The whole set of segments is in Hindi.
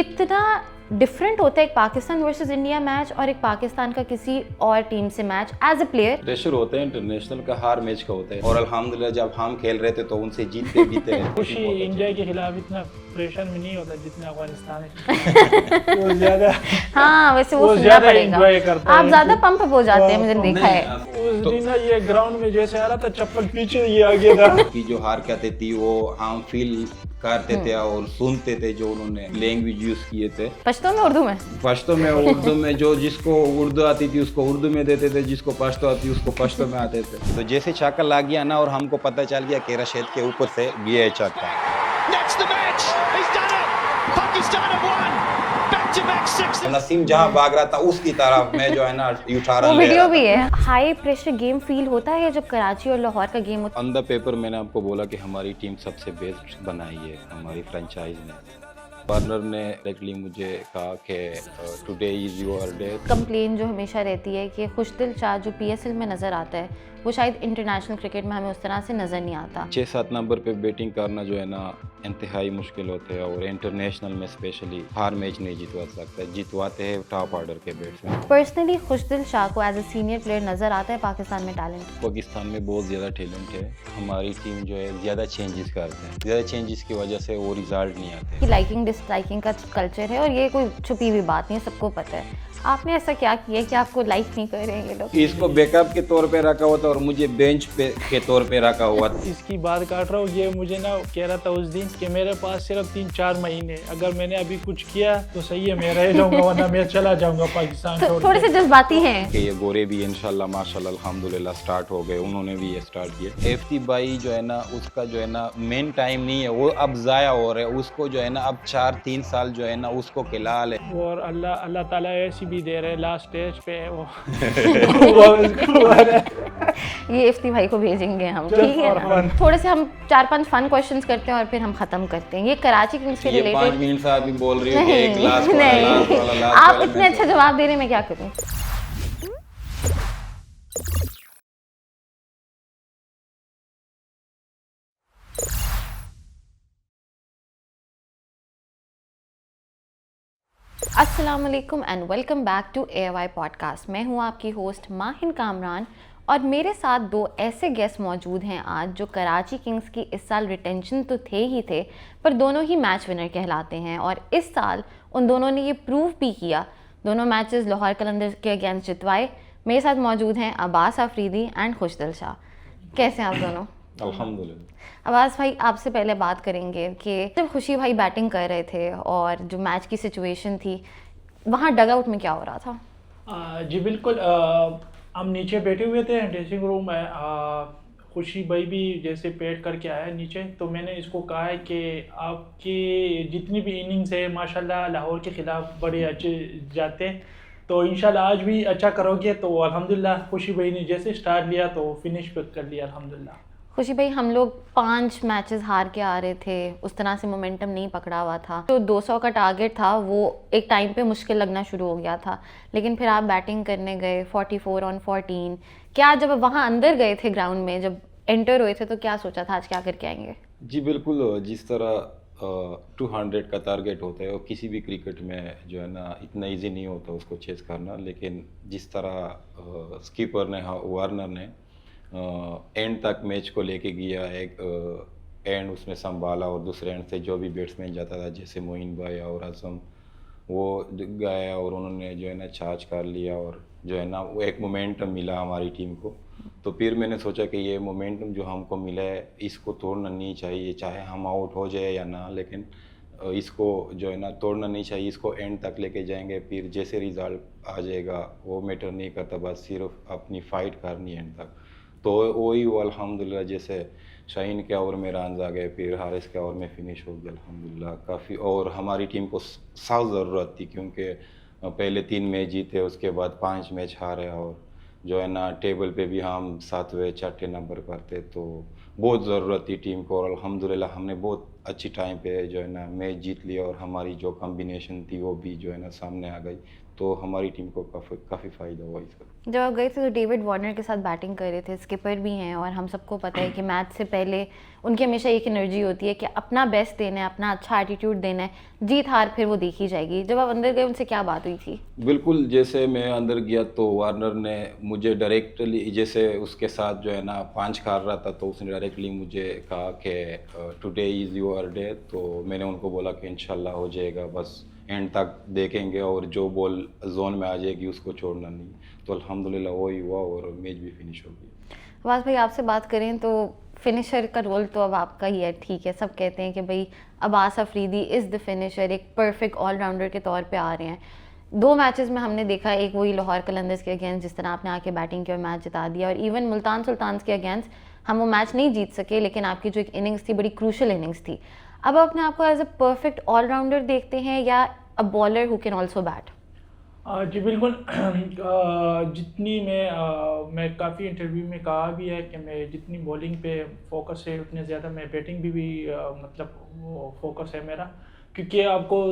कितना डिफरेंट होता है एक पाकिस्तान वर्सेस इंडिया मैच और एक पाकिस्तान का किसी और टीम से match as a player? Pressure होता है इंटरनेशनल का, हर मैच का होता है। और अल्हम्दुलिल्लाह जब हम खेल रहे थे तो उनसे जीतते बीते हैं। खुशी इंडिया के खिलाफ इतना प्रेशर में नहीं होता जितना अफगानिस्तान है। वो ज्यादा हाँ वैसे वो सुनना ज्यादा पड़ेगा। enjoy करता आप है। ज्यादा पंप हो जाते हैं, मैंने देखा है। उस दिन ना ये ग्राउंड में जैसे आ रहा था चप्पल पीछे ये आ गया था। की जो हरकतें थी वो हम फील करते थे और सुनते थे जो उन्होंने लैंग्वेज यूज किए थे। पश्तो में उर्दू में? पश्तो में, उर्दू में। जो जिसको उर्दू आती थी उसको उर्दू में देते थे, जिसको पश्तो आती उसको पश्तो में आते थे। तो जैसे छक्का लग गया ना और हमको पता चल गया कि रशीद के ऊपर से गया है छक्का। नसीम जहाँ भाग रहा था उसकी तरफ मैं जो है ना उठारा वो ले वीडियो रहा भी था। है। हाई प्रेशर गेम फील होता है जब कराची और लाहौर का गेम होता ऑन द पेपर मैंने आपको बोला कि हमारी टीम सबसे बेस्ट बनाई है हमारी फ्रेंचाइज ने। पार्टनर ने डायरेक्टली मुझे कहा कि टुडे इज योर डे। है। कंप्लेन जो हमेशा रहती है कि खुशदिल शाह जो पीएसएल में नजर आता है वो शायद इंटरनेशनल क्रिकेट में हमें उस तरह से नजर नहीं आता। 6-7 नंबर पे बैटिंग करना जो है ना इंतहाई मुश्किल होते हैं और इंटरनेशनल में स्पेशली हर मैच नहीं जितवा सकता, जितवाते हैं टॉप ऑर्डर के बैट्समैन। पर्सनली खुशदिल शाह को एज ए सीनियर प्लेयर नजर आता है पाकिस्तान में टैलेंट? पाकिस्तान में बहुत ज़्यादा टैलेंट है। हमारी टीम जो है ज़्यादा चेंजेस करते हैं, ज़्यादा चेंजेस की वजह से वो रिजल्ट नहीं आते। कि लाइकिंग डिसलाइकिंग का कल्चर है और ये कोई छुपी हुई बात नहीं है, सबको पता है। आपने ऐसा क्या किया कि आपको लाइक नहीं कर रहे हैं ये लोग? इसको बैकअप के तौर पे रखा हुआ था और मुझे बेंच पे के तौर पे रखा हुआ था। इसकी बात काट रहा हूँ, ये मुझे ना कह रहा था उस दिन कि मेरे पास सिर्फ 3-4 महीने, अगर मैंने अभी कुछ किया तो सही है मैं रह जाऊंगा वरना मैं चला जाऊंगा पाकिस्तान तो छोड़ थोड़े के। से जज्बाती हैं। कि ये गोरे भी इंशाल्लाह माशाल्लाह अल्हम्दुलिल्लाह स्टार्ट हो गए, उन्होंने भी ये स्टार्ट किए। एफटी भाई जो है ना उसका जो है ना मेन टाइम नहीं है, वो अब ज़ाया हो रहा है। उसको जो है ना अब 4-3 साल जो है ना उसको खिला ले। और अल्लाह ताला ऐसी भी दे रहे हैं लास्ट स्टेज पे वो ये इफ्ती भाई को भेजेंगे हम, Just ठीक है for ना? fun. थोड़े से हम 4-5 फन क्वेश्चंस करते हैं और फिर हम खत्म करते हैं। ये कराची किंग्स से ये 5 रिलेटेड मिनट से अभी बोल रही हो कि एक नहीं लास्ट वाला, लास्ट वाला, नहीं, लास्ट आप वाला इतने मैच अच्छा जवाब दे रहे हैं, मैं क्या करूं? अस्सलाम वालेकुम and welcome back to AOI podcast. मैं हूं आपकी होस्ट माहिन कामरान और मेरे साथ दो ऐसे गेस्ट मौजूद हैं आज जो कराची किंग्स की इस साल रिटेंशन तो थे ही थे पर दोनों ही मैच विनर कहलाते हैं और इस साल उन दोनों ने ये प्रूव भी किया। दोनों मैचेस लाहौर कलंदर के अगेंस्ट जितवाए। मेरे साथ मौजूद हैं अब्बास अफरीदी एंड खुशदिल शाह। कैसे हैं आप दोनों? अल्हम्दुलिल्लाह। अब्बास भाई आपसे पहले बात करेंगे कि जब खुशी भाई बैटिंग कर रहे थे और जो मैच की सिचुएशन थी वहाँ डग आउट में क्या हो रहा था? जी बिल्कुल, हम नीचे बैठे हुए थे ड्रेसिंग रूम में। खुशी भाई भी जैसे पेट करके आया नीचे, तो मैंने इसको कहा है कि आपकी जितनी भी इनिंग्स है माशाल्लाह लाहौर के ख़िलाफ़ बड़े अच्छे जाते हैं, तो इंशाल्लाह आज भी अच्छा करोगे। तो अल्हम्दुलिल्लाह खुशी भाई ने जैसे स्टार्ट लिया तो फिनिश पे कर लिया अल्हम्दुलिल्लाह। खुशी भाई हम लोग 5 मैचेस हार के आ रहे थे, उस तरह से मोमेंटम नहीं पकड़ा हुआ था। तो 200 का टारगेट था वो एक टाइम पे मुश्किल लगना शुरू हो गया था, लेकिन फिर आप बैटिंग करने गए 44 ऑन 14। क्या जब वहाँ अंदर गए थे ग्राउंड में, जब एंटर हुए थे तो क्या सोचा था आज क्या करके आएंगे? जी बिल्कुल, जिस तरह 200 का टारगेट होता है और किसी भी क्रिकेट में जो है ना इतना इजी नहीं होता उसको चेस करना, लेकिन जिस तरह स्कीपर ने, वार्नर ने एंड तक मैच को लेके गया, एक एंड उसमें संभाला और दूसरे एंड से जो भी बैट्समैन जाता था जैसे मोइन भाई और आजम वो गया और उन्होंने जो है ना चार्ज कर लिया और जो है ना वो एक मोमेंटम मिला हमारी टीम को। तो फिर मैंने सोचा कि ये मोमेंटम जो हमको मिला है इसको तोड़ना नहीं चाहिए, चाहे हम आउट हो जाए या ना, लेकिन इसको जो है ना तोड़ना नहीं चाहिए, इसको एंड तक लेके जाएंगे। फिर जैसे रिज़ल्ट आ जाएगा वो मैटर नहीं करता, बस सिर्फ अपनी फ़ाइट करनी है एंड तक। तो वही वो अल्हम्दुलिल्लाह, जैसे शाहीन के ओवर में रन आ गए, फिर हारिस के ओवर में फिनिश हो गया अल्हम्दुलिल्लाह काफ़ी। और हमारी टीम को सख्त ज़रूरत थी क्योंकि पहले 3 मैच जीते, उसके बाद 5 मैच हारे और जो है ना टेबल पे भी हम 7वें 6ठे नंबर पर थे, तो बहुत ज़रूरत थी टीम को और अल्हम्दुलिल्लाह हमने बहुत अच्छी टाइम पे जो है ना मैच जीत लिया और हमारी जो कॉम्बिनेशन थी वो भी जो है ना सामने आ गई, तो हमारी टीम को काफ़ी फ़ायदा हुआ इसका। जब आप गए थे तो डेविड वार्नर के साथ बैटिंग कर रहे थे, स्किपर भी हैं, और हम सबको पता है कि मैच से पहले उनकी हमेशा एक एनर्जी होती है कि अपना बेस्ट देना है, अपना अच्छा एटीट्यूड देना है, जीत हार फिर वो देखी जाएगी। जब आप अंदर गए उनसे क्या बात हुई थी? बिल्कुल, जैसे मैं अंदर गया तो वार्नर ने मुझे डायरेक्टली, जैसे उसके साथ जो है ना 5 खेल रहा था, तो उसने डायरेक्टली मुझे कहा कि टुडे इज़ योर डे। तो मैंने उनको बोला कि इंशाल्लाह हो जाएगा, बस एंड तक देखेंगे और जो बॉल जोन में आ जाएगी उसको छोड़ना नहीं। तो अल्हम्दुलिल्लाह वही हुआ और मैच भी फिनिश हो गया। अब्बास भाई, आपसे बात करें तो फिनिशर का रोल तो अब आपका ही है, ठीक है, सब कहते हैं कि भाई Abbas Afridi is the finisher, एक परफेक्ट ऑलराउंडर के तौर पे आ रहे हैं। 2 मैचेस में हमने देखा, एक वही लाहौर कलंदर्स के अगेंस्ट जिस तरह आपने आके बैटिंग की और मैच जिता दिया, और इवन मुल्तान सुल्तान्स के अगेंस्ट हम वो मैच नहीं जीत सके, लेकिन आपकी जो एक इनिंग्स थी बड़ी क्रूशल इनिंग्स थी। अब अपने आप को एज अ परफेक्ट ऑलराउंडर देखते हैं या a bowler who can also bat? जी बिल्कुल। जितनी मैं काफ़ी इंटरव्यू में कहा भी है कि मैं जितनी बॉलिंग पे फोकस है उतने ज़्यादा मैं बैटिंग भी मतलब वो फोकस है मेरा, क्योंकि आपको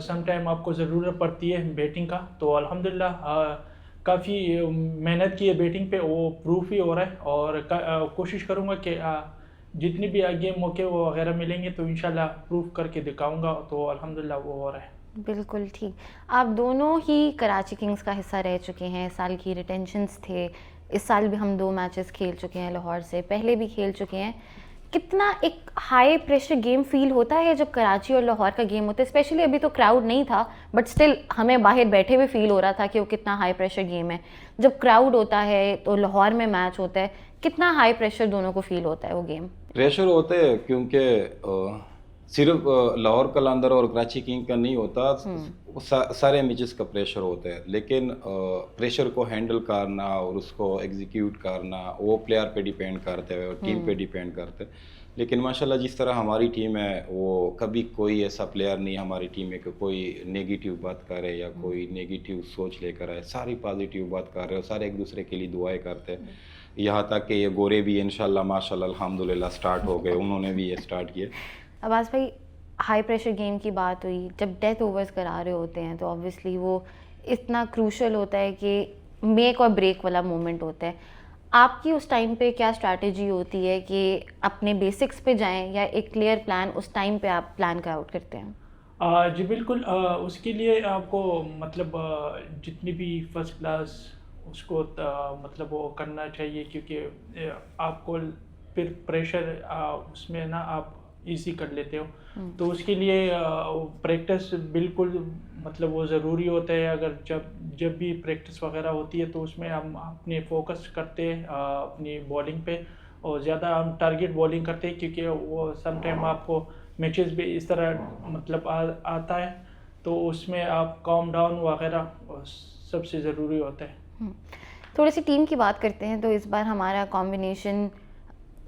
सम टाइम आपको ज़रूरत पड़ती है बैटिंग का। तो अल्हम्दुलिल्लाह काफ़ी मेहनत की है बैटिंग पे, वो प्रूफ ही हो रहा है। और कोशिश करूँगा कि जितने भी आगे मौके वो वगैरह मिलेंगे तो इंशाल्लाह प्रूफ करके दिखाऊँगा। तो अल्हम्दुलिल्लाह वो हो रहा है। बिल्कुल ठीक। आप दोनों ही कराची किंग्स का हिस्सा रह चुके हैं, इस साल की रिटेंशंस थे, इस साल भी हम 2 मैचेस खेल चुके हैं लाहौर से, पहले भी खेल चुके हैं। कितना एक हाई प्रेशर गेम फील होता है जब कराची और लाहौर का गेम होता है? स्पेशली अभी तो क्राउड नहीं था, बट स्टिल हमें बाहर बैठे हुए फील हो रहा था कि वो कितना हाई प्रेशर गेम है। जब क्राउड होता है तो लाहौर में मैच होता है, कितना हाई प्रेशर दोनों को फील होता है वो गेम? प्रेशर होते हैं क्योंकि सिर्फ लाहौर कलंदर और कराची किंग का नहीं होता, सारे मैचेस का प्रेशर होता है। लेकिन प्रेशर को हैंडल करना और उसको एग्जीक्यूट करना वो प्लेयर पे डिपेंड करते हैं और टीम पे डिपेंड करते हैं। लेकिन माशाल्लाह जिस तरह हमारी टीम है, वो कभी कोई ऐसा प्लेयर नहीं हमारी टीम में कि कोई नेगेटिव बात करे या कोई नेगेटिव सोच लेकर आए। सारी पॉजिटिव बात कर रहे हो, सारे एक दूसरे के लिए दुआएं करते हैं। यहाँ तक कि ये गोरे भी इंशाल्लाह माशाल्लाह अल्हम्दुलिल्लाह स्टार्ट हो गए, उन्होंने भी ये स्टार्ट किए। अब्बास भाई, हाई प्रेशर गेम की बात हुई, जब डेथ ओवर्स करा रहे होते हैं तो ऑब्वियसली वो इतना क्रूशल होता है कि मेक और ब्रेक वाला मोमेंट होता है। आपकी उस टाइम पे क्या स्ट्रैटेजी होती है कि अपने बेसिक्स पे जाएं या एक क्लियर प्लान उस टाइम पे आप प्लान का आउट करते हैं? जी बिल्कुल। उसके लिए आपको मतलब जितनी भी फर्स्ट क्लास उसको मतलब वो करना चाहिए, क्योंकि आपको फिर प्रेशर उसमें ना आप इजी कर लेते हो। तो उसके लिए प्रैक्टिस बिल्कुल मतलब वो ज़रूरी होता है। अगर जब भी प्रैक्टिस वगैरह होती है तो उसमें हम अपने फोकस करते हैं अपनी बॉलिंग पे, और ज़्यादा हम टारगेट बॉलिंग करते हैं, क्योंकि वो सम टाइम आपको मैचेस भी इस तरह मतलब आता है, तो उसमें आप काम डाउन वगैरह सबसे ज़रूरी होता है। थोड़ी सी टीम की बात करते हैं। तो इस बार हमारा कॉम्बिनेशन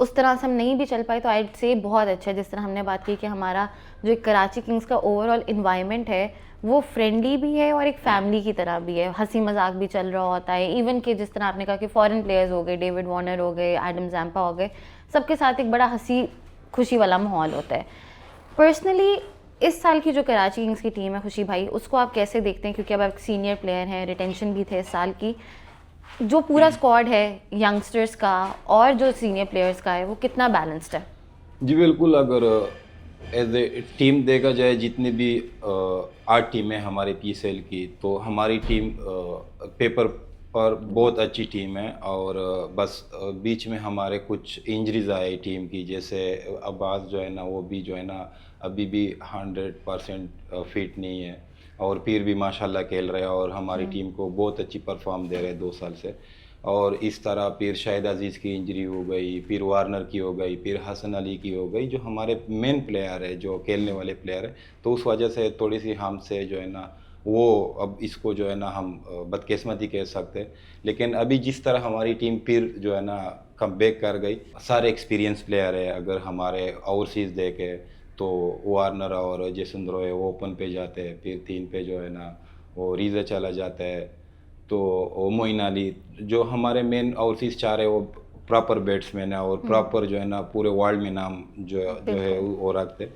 उस तरह से हम नहीं भी चल पाए तो आई से बहुत अच्छा है। जिस तरह हमने बात की कि हमारा जो एक कराची किंग्स का ओवरऑल इन्वायरमेंट है वो फ्रेंडली भी है और एक फैमिली की तरह भी है, हंसी मजाक भी चल रहा होता है। इवन कि जिस तरह आपने कहा कि फॉरेन प्लेयर्स हो गए, डेविड वार्नर हो गए, एडम जैम्पा हो गए, सबके साथ एक बड़ा हंसी खुशी वाला माहौल होता है। पर्सनली इस साल की जो कराची किंग्स की टीम है खुशी भाई, उसको आप कैसे देखते हैं? क्योंकि अब आप सीनियर प्लेयर हैं, रिटेंशन भी थे इस साल की, जो पूरा स्क्वाड है यंगस्टर्स का और जो सीनियर प्लेयर्स का है वो कितना बैलेंस्ड है? जी बिल्कुल, अगर एज ए टीम देखा जाए, जितनी भी 8 टीमें हमारे पीएसएल की, तो हमारी टीम पेपर पर बहुत अच्छी टीम है। और बस बीच में हमारे कुछ इंजरीज आई टीम की, जैसे अब्बास जो है ना वो भी जो है ना अभी भी 100% फिट नहीं है, और फिर भी माशाल्लाह खेल रहे हैं और हमारी टीम को बहुत अच्छी परफॉर्म दे रहे हैं 2 साल से। और इस तरह फिर शाहिद अजीज़ की इंजरी हो गई, फिर वार्नर की हो गई, फिर हसन अली की हो गई, जो हमारे मेन प्लेयर है, जो खेलने वाले प्लेयर है। तो उस वजह से थोड़ी सी हमसे जो है ना वो अब इसको जो है ना हम बदकिस्मती कह सकते हैं। लेकिन अभी जिस तरह हमारी टीम फिर जो है ना कम बैक कर गई, सारे एक्सपीरियंस प्लेयर है। अगर हमारे ओवरसीज़ देखे तो वार्नर और जेसन रॉय वो ओपन पे जाते हैं, फिर 3 पे जो है ना वो रीज़ा चला जाता है, तो मोइन अली, जो हमारे मेन ओवरसीज़ 4 है वो प्रॉपर बैट्समैन है और प्रॉपर जो है ना पूरे वर्ल्ड में नाम जो है वो रखते।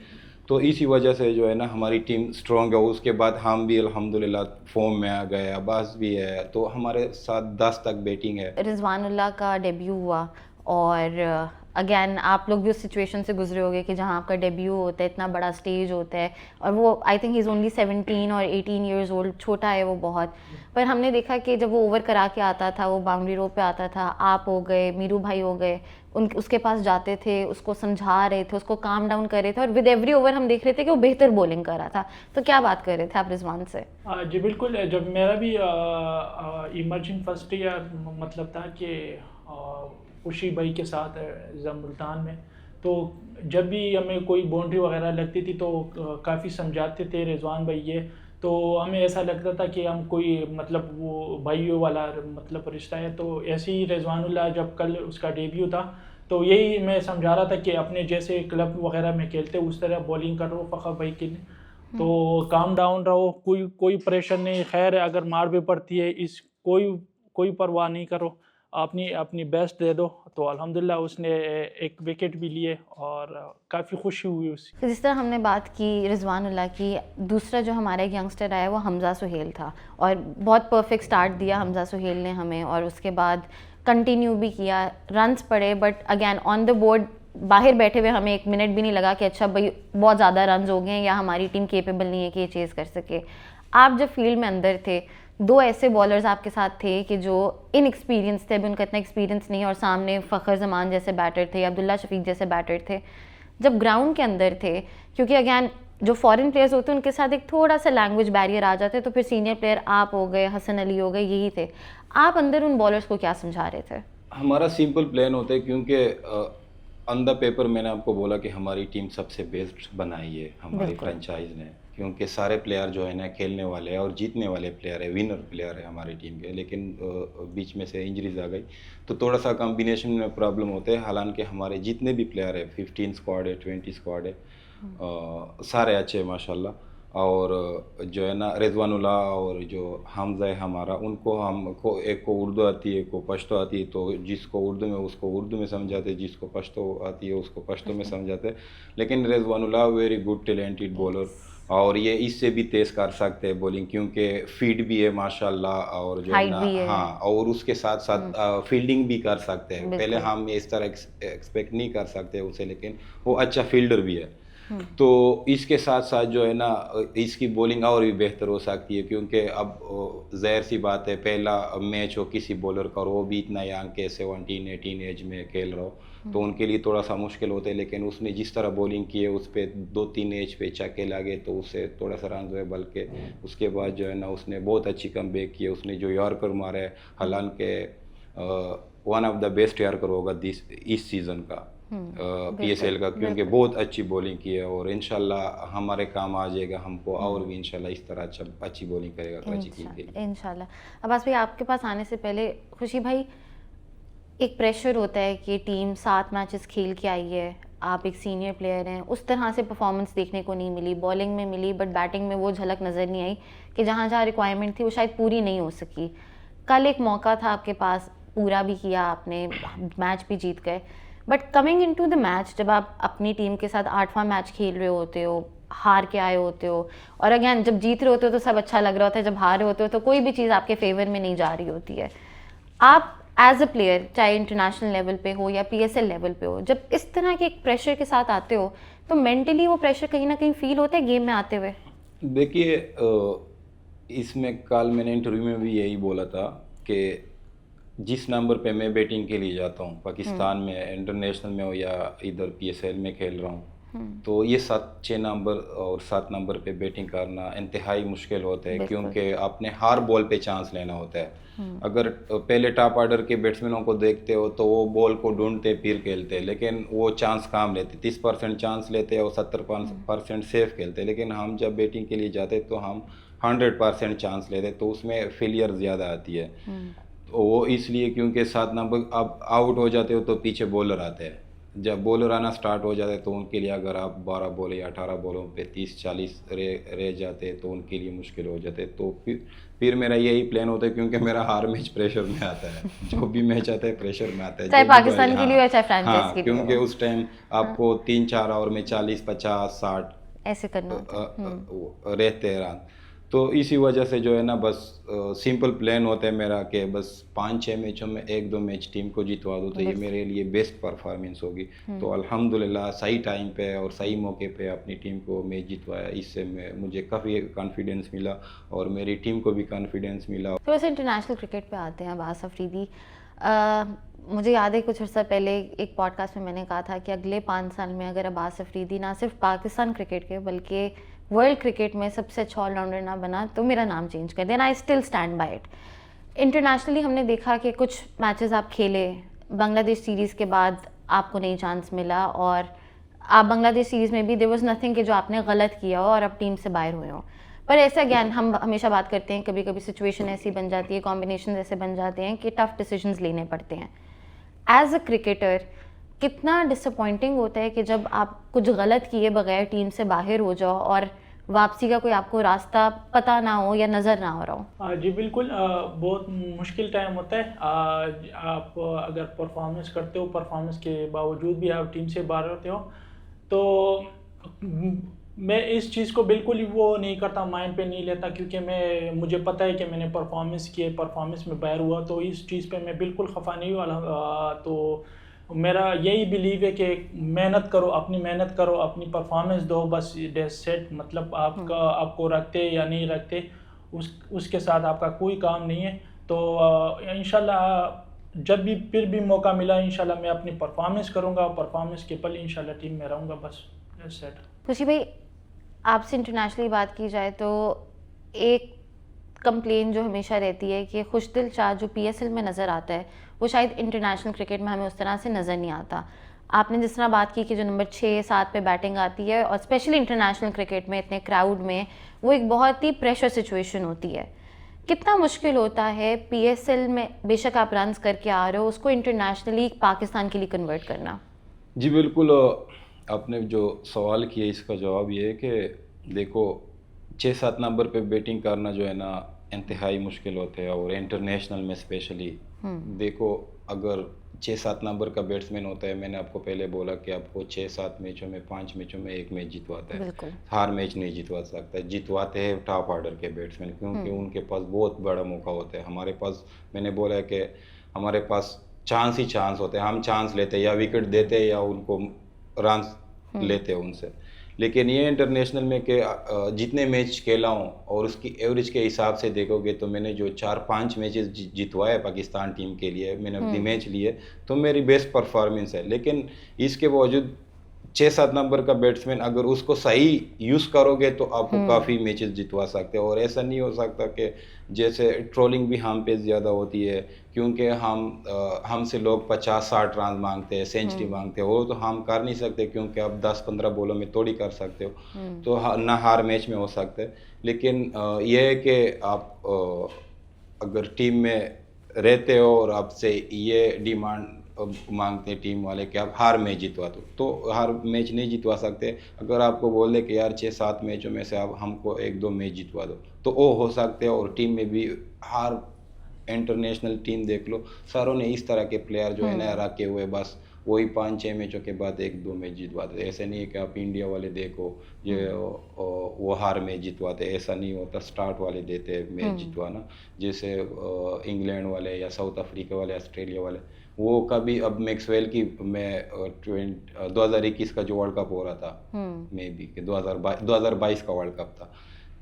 तो इसी वजह से जो है ना हमारी टीम स्ट्रॉन्ग है। उसके बाद हम भी अल्हम्दुलिल्लाह फॉर्म में आ गए, अब्बास भी है, तो हमारे साथ 10 तक बैटिंग है। रिजवानुल्लाह का डेब्यू हुआ और अगेन आप लोग भी उस सिचुएशन से गुजरे होगे कि जहाँ आपका डेब्यू होता है, इतना बड़ा स्टेज होता है, और वो I think he is only 17 और 18 ईयर्स ओल्ड, छोटा है वो बहुत। पर हमने देखा कि जब वो ओवर करा के आता था, वो बाउंड्री रो पे आता था, आप हो गए, मीरू भाई हो गए, उसके पास जाते थे, उसको समझा रहे थे, उसको काम डाउन कर रहे थे, और विद एवरी ओवर हम देख रहे थे कि वो बेहतर बॉलिंग कर रहा था। तो क्या बात कर रहे थे आप रिजवान से? जी बिल्कुल, जब मेरा भी इमर्जिंग फर्स्ट ईयर मतलब था कि खुशी भाई के साथ मुल्तान में, तो जब भी हमें कोई बाउंड्री वगैरह लगती थी तो काफ़ी समझाते थे रिजवान भाई ये, तो हमें ऐसा लगता था कि हम कोई मतलब वो भाइयों वाला मतलब रिश्ता है। तो ऐसे ही रिजवानुल्लाह जब कल उसका डेब्यू था तो यही मैं समझा रहा था कि अपने जैसे क्लब वगैरह में खेलते उस तरह बॉलिंग करो फ़खर भाई के लिए, तो काम डाउन रहो, कोई प्रेशर नहीं, खैर अगर मार भी पड़ती है इस कोई परवाह नहीं करो, अपनी बेस्ट दे दो। तो अल्हम्दुलिल्लाह उसने एक विकेट भी लिए और काफ़ी खुशी हुई उसकी। तो जिस तरह हमने बात की रिजवानुल्लाह की, दूसरा जो हमारा एक यंगस्टर आया वो हमज़ा सुहेल था, और बहुत परफेक्ट स्टार्ट दिया हमज़ा सुहेल ने हमें, और उसके बाद कंटिन्यू भी किया, रन्स पड़े, but again on the board बाहर बैठे हुए हमें 1 मिनट भी नहीं लगा कि अच्छा भाई बहुत ज़्यादा रन्स हो गए हैं या हमारी टीम केपेबल नहीं है कि ये चेज़ कर सके। आप जब फील्ड में अंदर थे, 2 ऐसे बॉलर्स आपके साथ थे कि जो इनएक्सपीरियंस थे, अभी उनका इतना एक्सपीरियंस नहीं है, और सामने फ़खर जमान जैसे बैटर थे, अब्दुल्ला शफीक जैसे बैटर थे। जब ग्राउंड के अंदर थे, क्योंकि अगैन जो फॉरेन प्लेयर्स होते हैं उनके साथ एक थोड़ा सा लैंग्वेज बैरियर आ जाता है, तो फिर सीनियर प्लेयर आप हो गए, हसन अली हो गए, यही थे। आप अंदर उन बॉलर्स को क्या समझा रहे थे? हमारा सिंपल प्लान होता है, क्योंकि ऑन द पेपर मैंने आपको बोला कि हमारी टीम सबसे बेस्ट बनाई है हमारी फ्रेंचाइज ने, क्योंकि सारे प्लेयर जो है ना खेलने वाले हैं और जीतने वाले प्लेयर है, विनर प्लेयर है हमारी टीम के। लेकिन बीच में से इंजरीज आ गई तो थोड़ा सा कॉम्बिनेशन में प्रॉब्लम होते हैं। हालांकि हमारे जितने भी प्लेयर है, 15 स्क्वाड है, 20 स्क्वाड है, सारे अच्छे हैं माशाल्लाह। और जो है ना रिजवानुल्लाह और जो हमज़ा है हमारा, उनको हमको एक को उर्दू आती है, एक को पश्तो आती है, तो जिसको उर्दू में उसको उर्दू में समझाते, जिसको पश्तो आती है उसको पश्तो में समझाते। लेकिन रिजवानुल्लाह वेरी गुड टैलेंटेड बॉलर, और ये इससे भी तेज़ कर सकते हैं बॉलिंग, क्योंकि फीट भी है माशाल्लाह, और जो है ना हाँ, और उसके साथ साथ फील्डिंग भी कर सकते हैं। पहले हम इस तरह एक्सपेक्ट नहीं कर सकते उसे, लेकिन वो अच्छा फील्डर भी है। तो इसके साथ साथ जो है ना इसकी बॉलिंग और भी बेहतर हो सकती है, क्योंकि अब ज़ाहिर सी बात है पहला मैच हो किसी बॉलर का, वो भी इतना यंग के 17-18 एज में खेल रहा हो, तो उनके लिए थोड़ा सा मुश्किल होता है। लेकिन उसने जिस तरह बॉलिंग की है उस पर 2-3 एज पे छक्के लगे, तो उससे थोड़ा सा रन हुए। बल्कि उसके बाद जो है ना उसने बहुत अच्छी कमबैक की है, उसने जो यॉर्कर मारा है, हालांकि one of the best yorker होगा इस सीज़न का PSL का, क्योंकि बहुत अच्छी बॉलिंग की है, और इंशाल्लाह हमारे काम आ जाएगा हमको, और भी इंशाल्लाह इस तरह अच्छी बॉलिंग करेगा कराची टीम के लिए इंशाल्लाह। अब्बास भाई आपके पास आने से पहले, खुशी भाई, एक प्रेशर होता है कि टीम 7 मैचेस खेल के आई है, आप एक सीनियर प्लेयर हैं, उस तरह से परफॉर्मेंस देखने को नहीं मिली, बॉलिंग में मिली बट बैटिंग में वो झलक नज़र नहीं आई कि जहाँ जहाँ रिक्वायरमेंट थी वो शायद पूरी नहीं हो सकी। कल एक मौका था आपके पास, पूरा भी किया आपने, मैच भी जीत गए, but coming into the match, जब आप अपनी टीम के साथ 8वां मैच खेल रहे होते हो, हार के आए होते हो, और अगेन जब जीत रहे होते हो तो सब अच्छा लग रहा होता है, जब हार रहे होते हो तो कोई भी चीज़ आपके फेवर में नहीं जा रही होती है। आप एज अ प्लेयर, चाहे इंटरनेशनल लेवल पे हो या PSL लेवल पे हो, जब इस तरह के एक प्रेशर के साथ आते हो तो मेंटली वो प्रेशर कहीं ना कहीं फील होता है गेम में आते हुए? देखिए, इसमें कल मैंने इंटरव्यू में भी यही बोला था कि जिस नंबर पे मैं बैटिंग के लिए जाता हूँ, पाकिस्तान में इंटरनेशनल में हो या इधर PSL में खेल रहा हूँ, तो ये 6 नंबर और 7 नंबर पे बैटिंग करना इंतहाई मुश्किल होता है, क्योंकि आपने हर बॉल पे चांस लेना होता है। अगर पहले टॉप ऑर्डर के बैट्समैनों को देखते हो तो वो बॉल को ढूंढते फिर खेलते, लेकिन वो चांस कम लेते, 30% चांस लेते और 70% सेफ खेलते। लेकिन हम जब बैटिंग के लिए जाते तो हम 100% चांस लेते, तो उसमें फेलियर ज़्यादा आती है। तो वो इसलिए क्योंकि 7 नंबर अब आउट हो जाते हो तो पीछे बॉलर आते हैं, जब बॉलर आना स्टार्ट हो जाते तो उनके लिए अगर आप 12 बॉल या 18 बॉलों पे 30-40 रह जाते तो उनके लिए मुश्किल हो जाते। तो फिर मेरा यही प्लान होता है, क्योंकि मेरा हर मैच प्रेशर में आता है, जो भी मैच आता है प्रेशर में आता है, चाहे जो भी पाकिस्तान के लिए हो चाहे फ्रेंचाइज के लिए क्योंकि हो। उस टाइम आपको 3-4 ओवर में 40-50-60 ऐसे करना होता है। रहते हैं रन। तो इसी वजह से जो है ना बस सिंपल प्लान होता है मेरा कि बस 5-6 मैचों में 1-2 मैच टीम को जितवा दूँ तो ये मेरे लिए बेस्ट परफॉर्मेंस होगी। तो अल्हम्दुलिल्लाह सही टाइम पे और सही मौके पे अपनी टीम को मैच जितवाया, इससे मुझे काफ़ी कॉन्फिडेंस मिला और मेरी टीम को भी कॉन्फिडेंस मिला। थोड़ा सा इंटरनेशनल क्रिकेट पे आते हैं। अब्बास अफरीदी, मुझे याद है कुछ अर्सा पहले एक पॉडकास्ट में मैंने कहा था कि अगले 5 साल में अगर अब्बास अफरीदी ना सिर्फ पाकिस्तान क्रिकेट के बल्कि वर्ल्ड क्रिकेट में सबसे अच्छा ऑलराउंडर ना बना तो मेरा नाम चेंज कर देना। I still stand by it. Internationally हमने देखा कि कुछ मैचेस आप खेले, बांग्लादेश सीरीज़ के बाद आपको नहीं चांस मिला और आप बांग्लादेश सीरीज़ में भी देयर वाज नथिंग कि जो आपने गलत किया हो और अब टीम से बाहर हुए हो। पर ऐसा अगैन हम हमेशा बात करते हैं, कभी कभी सिचुएशन ऐसी बन जाती है, कॉम्बिनेशन ऐसे बन जाते हैं कि टफ डिसीजंस लेने पड़ते हैं। एज अ क्रिकेटर कितना डिसअपॉइंटिंग होता है कि जब आप कुछ गलत किए बगैर टीम से बाहर हो जाओ और वापसी का कोई आपको रास्ता पता ना हो या नज़र ना हो रहा हो। जी बिल्कुल, बहुत मुश्किल टाइम होता है। आप अगर परफॉर्मेंस करते हो, परफॉर्मेंस के बावजूद भी आप टीम से बाहर होते हो, तो मैं इस चीज़ को बिल्कुल ही वो नहीं करता, माइंड पे नहीं लेता, क्योंकि मुझे पता है कि मैंने परफॉर्मेंस किए, परफॉर्मेंस में बाहर हुआ, तो इस चीज़ पे मैं बिल्कुल खफा नहीं हुआ। तो मेरा यही बिलीव है कि मेहनत करो, अपनी मेहनत करो, अपनी परफॉर्मेंस दो, बस डेट सेट। मतलब आपको रखते या नहीं रखते उसके साथ आपका कोई काम नहीं है। तो इंशाल्लाह जब भी फिर भी मौका मिला इंशाल्लाह मैं अपनी परफॉर्मेंस करूँगा, परफॉर्मेंस के पल इंशाल्लाह टीम में रहूँगा, बस डेट सेट। खुशी भाई, आपसे इंटरनेशनली बात की जाए तो एक कंप्लेन जो हमेशा रहती है कि खुशदिल शाह जो PSL में नज़र आता है वो शायद इंटरनेशनल क्रिकेट में हमें उस तरह से नज़र नहीं आता। आपने जिस तरह बात की कि जो नंबर 6-7 पे बैटिंग आती है और स्पेशली इंटरनेशनल क्रिकेट में इतने क्राउड में वो एक बहुत ही प्रेशर सिचुएशन होती है। कितना मुश्किल होता है PSL में बेशक आप रन्स करके आ रहे हो, उसको इंटरनेशनली पाकिस्तान के लिए कन्वर्ट करना? जी बिल्कुल, आपने जो सवाल किया इसका जवाब ये है कि देखो 6-7 नंबर पे बैटिंग करना जो है ना इंतहाई मुश्किल होता है, और इंटरनेशनल में स्पेशली। देखो अगर 6-7 नंबर का बैट्समैन होता है, मैंने आपको पहले बोला कि आपको 6-7 मैचों में 5 मैचों में 1 मैच जितवाता है, हर मैच नहीं जितवा सकता, जितवाते हैं टॉप ऑर्डर के बैट्समैन, क्योंकि उनके पास बहुत बड़ा मौका होता है। हमारे पास, मैंने बोला है कि हमारे पास चांस ही चांस होते हैं, हम चांस लेते हैं, या विकेट देते हैं या उनको रन लेते हैं उनसे। लेकिन ये इंटरनेशनल में के जितने मैच खेला हूँ और उसकी एवरेज के हिसाब से देखोगे तो मैंने जो 4-5 मैचेस जितवाए पाकिस्तान टीम के लिए, मैंने अपनी मैच लिए, तो मेरी बेस्ट परफॉर्मेंस है। लेकिन इसके बावजूद 6-7 नंबर का बैट्समैन अगर उसको सही यूज़ करोगे तो आपको काफ़ी मैचेस जितवा सकते हो। और ऐसा नहीं हो सकता कि जैसे ट्रोलिंग भी हम पे ज़्यादा होती है, क्योंकि हमसे लोग 50-60 रन मांगते हैं, सेंचुरी मांगते हैं, वो तो हम कर नहीं सकते, क्योंकि आप 10-15 बॉलों में थोड़ी कर सकते हो, तो ना हर मैच में हो सकता है। लेकिन यह है कि आप अगर टीम में रहते हो और आपसे ये डिमांड मांगते हैं टीम वाले कि आप हर मैच जितवा दो, तो हर मैच नहीं जितवा सकते। अगर आपको बोल दे कि यार 6-7 मैचों में से आप हमको 1-2 मैच जितवा दो, तो वो हो सकते हैं। और टीम में भी हर इंटरनेशनल टीम देख लो, सारों ने इस तरह के प्लेयर जो है ना रखे हुए, बस वही 5-6 मैचों के बाद 1-2 मैच जितवाते। ऐसे नहीं है कि आप इंडिया वाले देखो ये वो हर मैच जितवाते, ऐसा नहीं होता। स्टार्ट वाले देते हैं मैच जितवाना, जैसे इंग्लैंड वाले या साउथ अफ्रीका वाले, ऑस्ट्रेलिया वाले। वो कभी, अब मैक्सवेल की मैं 2021 का जो वर्ल्ड कप हो रहा था, मे बी कि 2022 का वर्ल्ड कप था,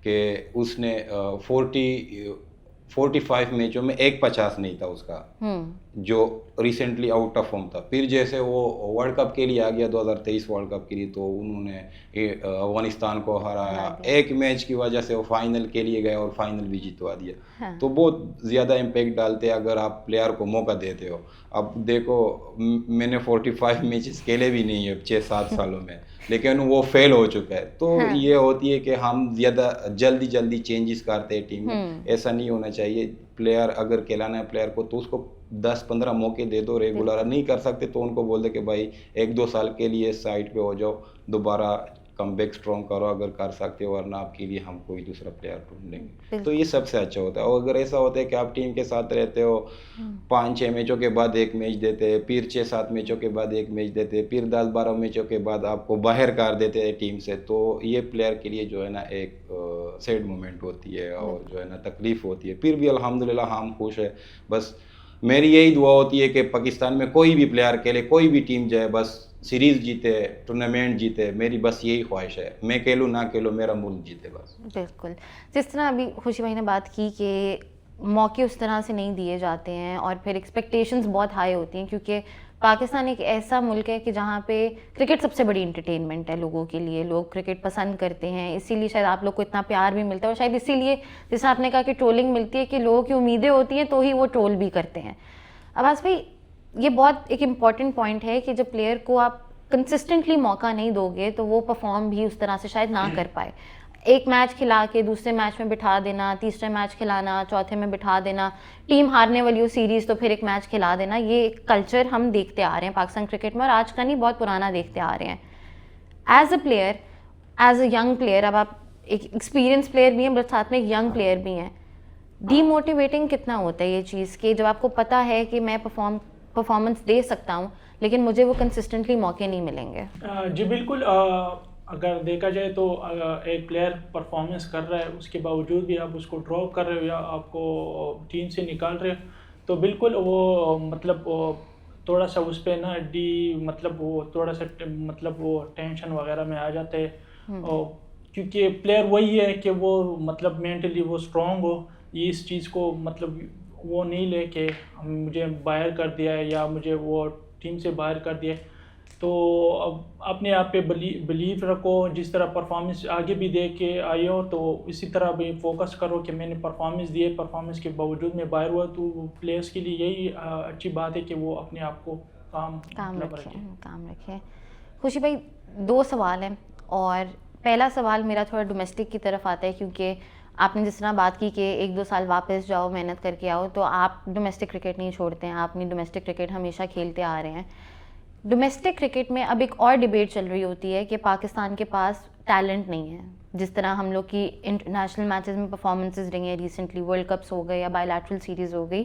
कि उसने 45 मैचों में 50 नहीं था उसका, जो रिसेंटली आउट ऑफ फॉर्म था। फिर जैसे वो वर्ल्ड कप के लिए आ गया 2023 वर्ल्ड कप के लिए, तो उन्होंने अफगानिस्तान को हराया, एक मैच की वजह से वो फाइनल के लिए गए और फाइनल भी जितवा दिया। तो बहुत ज़्यादा इम्पैक्ट डालते हैं अगर आप प्लेयर को मौका देते हो। अब देखो मैंने 45 मैचेस खेले भी नहीं है 6-7 सालों में, लेकिन वो फेल हो चुका है। तो ये होती है कि हम ज़्यादा जल्दी चेंजेस करते हैं टीम में, ऐसा नहीं होना चाहिए। प्लेयर अगर खिलाना है प्लेयर को, तो उसको 10-15 मौके दे दो, रेगुलर नहीं कर सकते तो उनको बोल दे कि भाई 1-2 साल के लिए साइड पे हो जाओ, दोबारा कमबैक स्ट्रॉन्ग करो अगर कर सकते हो, वरना आपके लिए हम कोई दूसरा प्लेयर ढूंढेंगे। तो ये सबसे अच्छा होता है। और अगर ऐसा होता है कि आप टीम के साथ रहते हो, 5-6 मैचों के बाद एक मैच देते हैं, फिर 6-7 मैचों के बाद एक मैच देते हैं, फिर 10-12 मैचों के बाद आपको बाहर कर देते हैं टीम से, तो ये प्लेयर के लिए जो है ना एक सैड मोमेंट होती है और जो है ना तकलीफ होती है। फिर भी अल्हम्दुलिल्लाह हम खुश है। बस मेरी यही दुआ होती है कि पाकिस्तान में कोई भी प्लेयर खेले, कोई भी टीम जाए, बस सीरीज़ जीते, टूर्नामेंट जीते, मेरी बस यही ख्वाहिश है। मैं खेलूँ ना खेलूँ, मेरा मुल्क जीते बस। बिल्कुल, जिस तरह अभी खुशी भाई ने बात की कि मौके उस तरह से नहीं दिए जाते हैं और फिर एक्सपेक्टेशंस बहुत हाई होती हैं, क्योंकि पाकिस्तान एक ऐसा मुल्क है कि जहाँ पे क्रिकेट सबसे बड़ी इंटरटेनमेंट है लोगों के लिए, लोग क्रिकेट पसंद करते हैं, इसीलिए शायद आप लोग को इतना प्यार भी मिलता है और शायद इसीलिए जैसे आपने कहा कि ट्रोलिंग मिलती है कि लोगों की उम्मीदें होती हैं तो ही वो ट्रोल भी करते हैं। अब्बास भाई, ये बहुत एक इम्पॉर्टेंट पॉइंट है कि जब प्लेयर को आप कंसिस्टेंटली मौका नहीं दोगे तो वो परफॉर्म भी उस तरह से शायद ना कर पाए। एक मैच खिला के दूसरे मैच में बिठा देना, तीसरे मैच खिलाना, चौथे में बिठा देना, टीम हारने वाली हो सीरीज़ तो फिर एक मैच खिला देना, ये कल्चर हम देखते आ रहे हैं पाकिस्तान क्रिकेट में और आज का नहीं बहुत पुराना देखते आ रहे हैं। As a player, as a young player, अब आप एक एक्सपीरियंस प्लेयर भी हैं बट साथ में एक यंग प्लेयर भी हैं, डीमोटिवेटिंग कितना होता है ये चीज़ कि जब आपको पता है कि मैं परफॉर्मेंस दे सकता हूँ लेकिन मुझे वो कंसिस्टेंटली मौके नहीं मिलेंगे? जी बिल्कुल, अगर देखा जाए तो एक प्लेयर परफॉर्मेंस कर रहा है उसके बावजूद भी आप उसको ड्रॉप कर रहे हो या आपको टीम से निकाल रहे हो, तो बिल्कुल वो मतलब थोड़ा सा उस पर ना मतलब वो थोड़ा सा मतलब वो टेंशन वगैरह में आ जाते हैं। और क्योंकि प्लेयर वही है कि वो मतलब मेंटली वो स्ट्रॉन्ग हो, ये इस चीज़ को मतलब वो नहीं ले के मुझे बाहर कर दिया है या मुझे वो टीम से बाहर कर दिया, तो अब अपने आप पे बिलीव रखो। जिस तरह परफॉर्मेंस आगे भी दे के आए हो तो इसी तरह भी फोकस करो कि मैंने परफॉर्मेंस दिए, परफॉर्मेंस के बावजूद में बाहर हुआ, तो प्लेयर्स के लिए यही अच्छी बात है कि वो अपने आप को काम रखें। खुशी भाई, 2 सवाल हैं और पहला सवाल मेरा थोड़ा डोमेस्टिक की तरफ आता है, क्योंकि आपने जिस तरह बात की कि 1-2 साल वापस जाओ, मेहनत करके आओ, तो आप डोमेस्टिक क्रिकेट नहीं छोड़ते हैं, आप अपनी डोमेस्टिक क्रिकेट हमेशा खेलते आ रहे हैं। डोमेस्टिक क्रिकेट में अब एक और डिबेट चल रही होती है कि पाकिस्तान के पास टैलेंट नहीं है। जिस तरह हम लोग की इंटरनेशनल मैचेस में परफॉर्मेंसेस रही हैं, रिसेंटली वर्ल्ड कप्स हो गए या बायलैटरल सीरीज़ हो गई,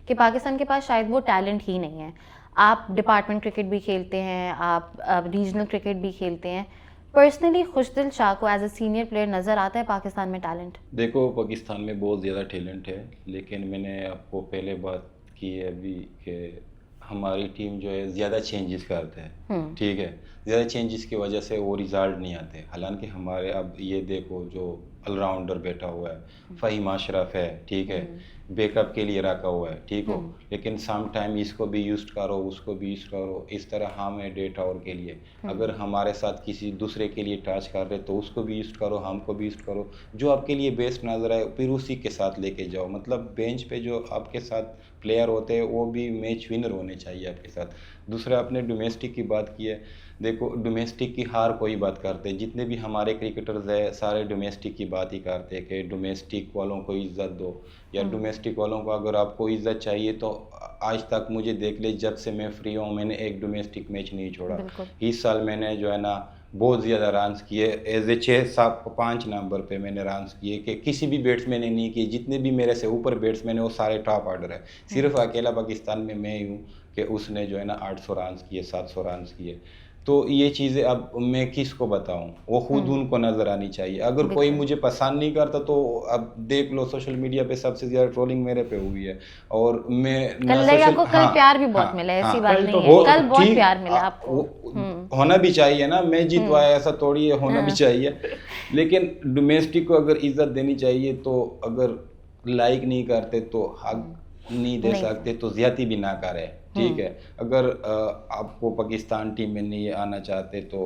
कि पाकिस्तान के पास शायद वो टैलेंट ही नहीं है। आप डिपार्टमेंट क्रिकेट भी खेलते हैं, आप रीजनल क्रिकेट भी खेलते हैं, पर्सनली खुशदिल शाह को एज अ सीनियर प्लेयर नज़र आता है पाकिस्तान में टैलेंट? देखो, पाकिस्तान में बहुत ज़्यादा टैलेंट है, लेकिन मैंने आपको पहले बात की है अभी कि हमारी टीम जो है ज़्यादा चेंजेस करते हैं, ठीक है, ज़्यादा चेंजेस की वजह से वो रिज़ल्ट नहीं आते। हालांकि हमारे अब ये देखो जो ऑलराउंडर बैठा हुआ है, फ़हीम अशरफ है, ठीक है, बैकअप के लिए रखा हुआ है, ठीक हो, लेकिन सम टाइम इसको भी यूज़ करो, उसको भी यूज़ करो, इस तरह हम है डेट आवर के लिए। अगर हमारे साथ किसी दूसरे के लिए टच कर रहे तो उसको भी यूज़ करो, हमको भी यूज़ करो, जो आपके लिए बेस्ट नज़र आए फिर उसी के साथ लेके जाओ। मतलब बेंच पे जो आपके साथ प्लेयर होते हैं वो भी मैच विनर होने चाहिए आपके साथ। दूसरा, आपने डोमेस्टिक की बात की है, देखो डोमेस्टिक की हर कोई बात करते हैं, जितने भी हमारे क्रिकेटर्स हैं सारे डोमेस्टिक की बात ही करते हैं कि डोमेस्टिक वालों को इज़्ज़त दो, या डोमेस्टिक वालों को अगर आपको इज़्ज़त चाहिए तो आज तक मुझे देख ले, जब से मैं फ्री हूँ मैंने एक डोमेस्टिक मैच नहीं छोड़ा। इस साल मैंने जो है ना बहुत ज़्यादा रन्स किए, एज ए 6-5 नंबर पे मैंने रन्स किए कि किसी भी बैट्समैन ने नहीं किए। जितने भी मेरे से ऊपर बैट्समैन है वो सारे टॉप ऑर्डर है, सिर्फ अकेला पाकिस्तान में मैं ही हूँ कि उसने जो है ना 800 रन्स किए, 700 रन्स किए। तो ये चीज़ें अब मैं किसको बताऊं, वो खुद उनको नज़र आनी चाहिए। अगर कोई मुझे पसंद नहीं करता तो अब देख लो, सोशल मीडिया पे सबसे ज़्यादा ट्रोलिंग मेरे पे हुई है। और मैं कल प्यार भी बहुत मिला, ऐसी बात नहीं है, कल बहुत प्यार मिला आपको, होना भी चाहिए ना, मैं जीतवाया ऐसा थोड़ी है, होना भी चाहिए। लेकिन डोमेस्टिक को अगर इज्जत देनी चाहिए तो अगर लाइक नहीं करते तो हक नहीं दे सकते तो ज्यादती भी ना करे, ठीक है। अगर आपको पाकिस्तान टीम में नहीं आना चाहते तो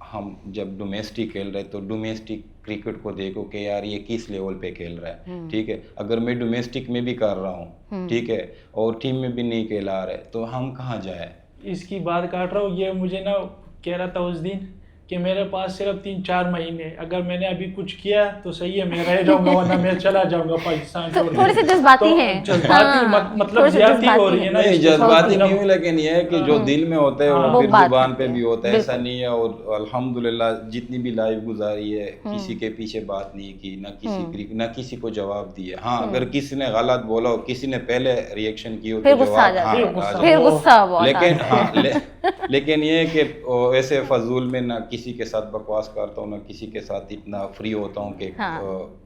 हम जब डोमेस्टिक खेल रहे तो डोमेस्टिक क्रिकेट को देखो कि यार ये किस लेवल पे खेल रहा है, ठीक है। अगर मैं डोमेस्टिक में भी कर रहा हूँ, ठीक है, और टीम में भी नहीं खेला रहे तो हम कहाँ जाए। इसकी बात काट रहा हूँ, ये मुझे ना कह रहा था उस दिन कि मेरे पास सिर्फ 3-4 महीने, अगर मैंने अभी कुछ किया तो सही है, मैं रह जाऊंगा, वरना मैं चला जाऊंगा पाकिस्तान तो छोड़ थोड़े से के। जज्बाती तो हैं। जज्बाती हाँ, मतलब थोड़े से ज्यादती हो जज्बाती रही है हैं। ना नहीं इसके साथ, जज्बाती मतलब नहीं हुई, लेकिन ये है कि जो दिल में होता है हाँ, वो वो फिर बात जुबान करते पे भी हैं, होता है, ऐसा बिल्कुल। नहीं है। और अल्हम्दुलिल्लाह जितनी भी लाइफ गुजारी है किसी के पीछे बात नहीं की, ना किसी को जवाब दिए। हाँ, अगर किसी ने गलत बोला हो, किसी ने पहले रिएक्शन की हो फिर तो गुस्सा आ जवाब जाता हाँ है, फिर गुस्सा आ फिर जाए। गुस्सा बहुत लेकिन आता हाँ है। लेकिन ये है कि ऐसे फजूल में ना किसी के साथ बकवास करता हूँ, ना किसी के साथ इतना फ्री होता हूँ कि हाँ।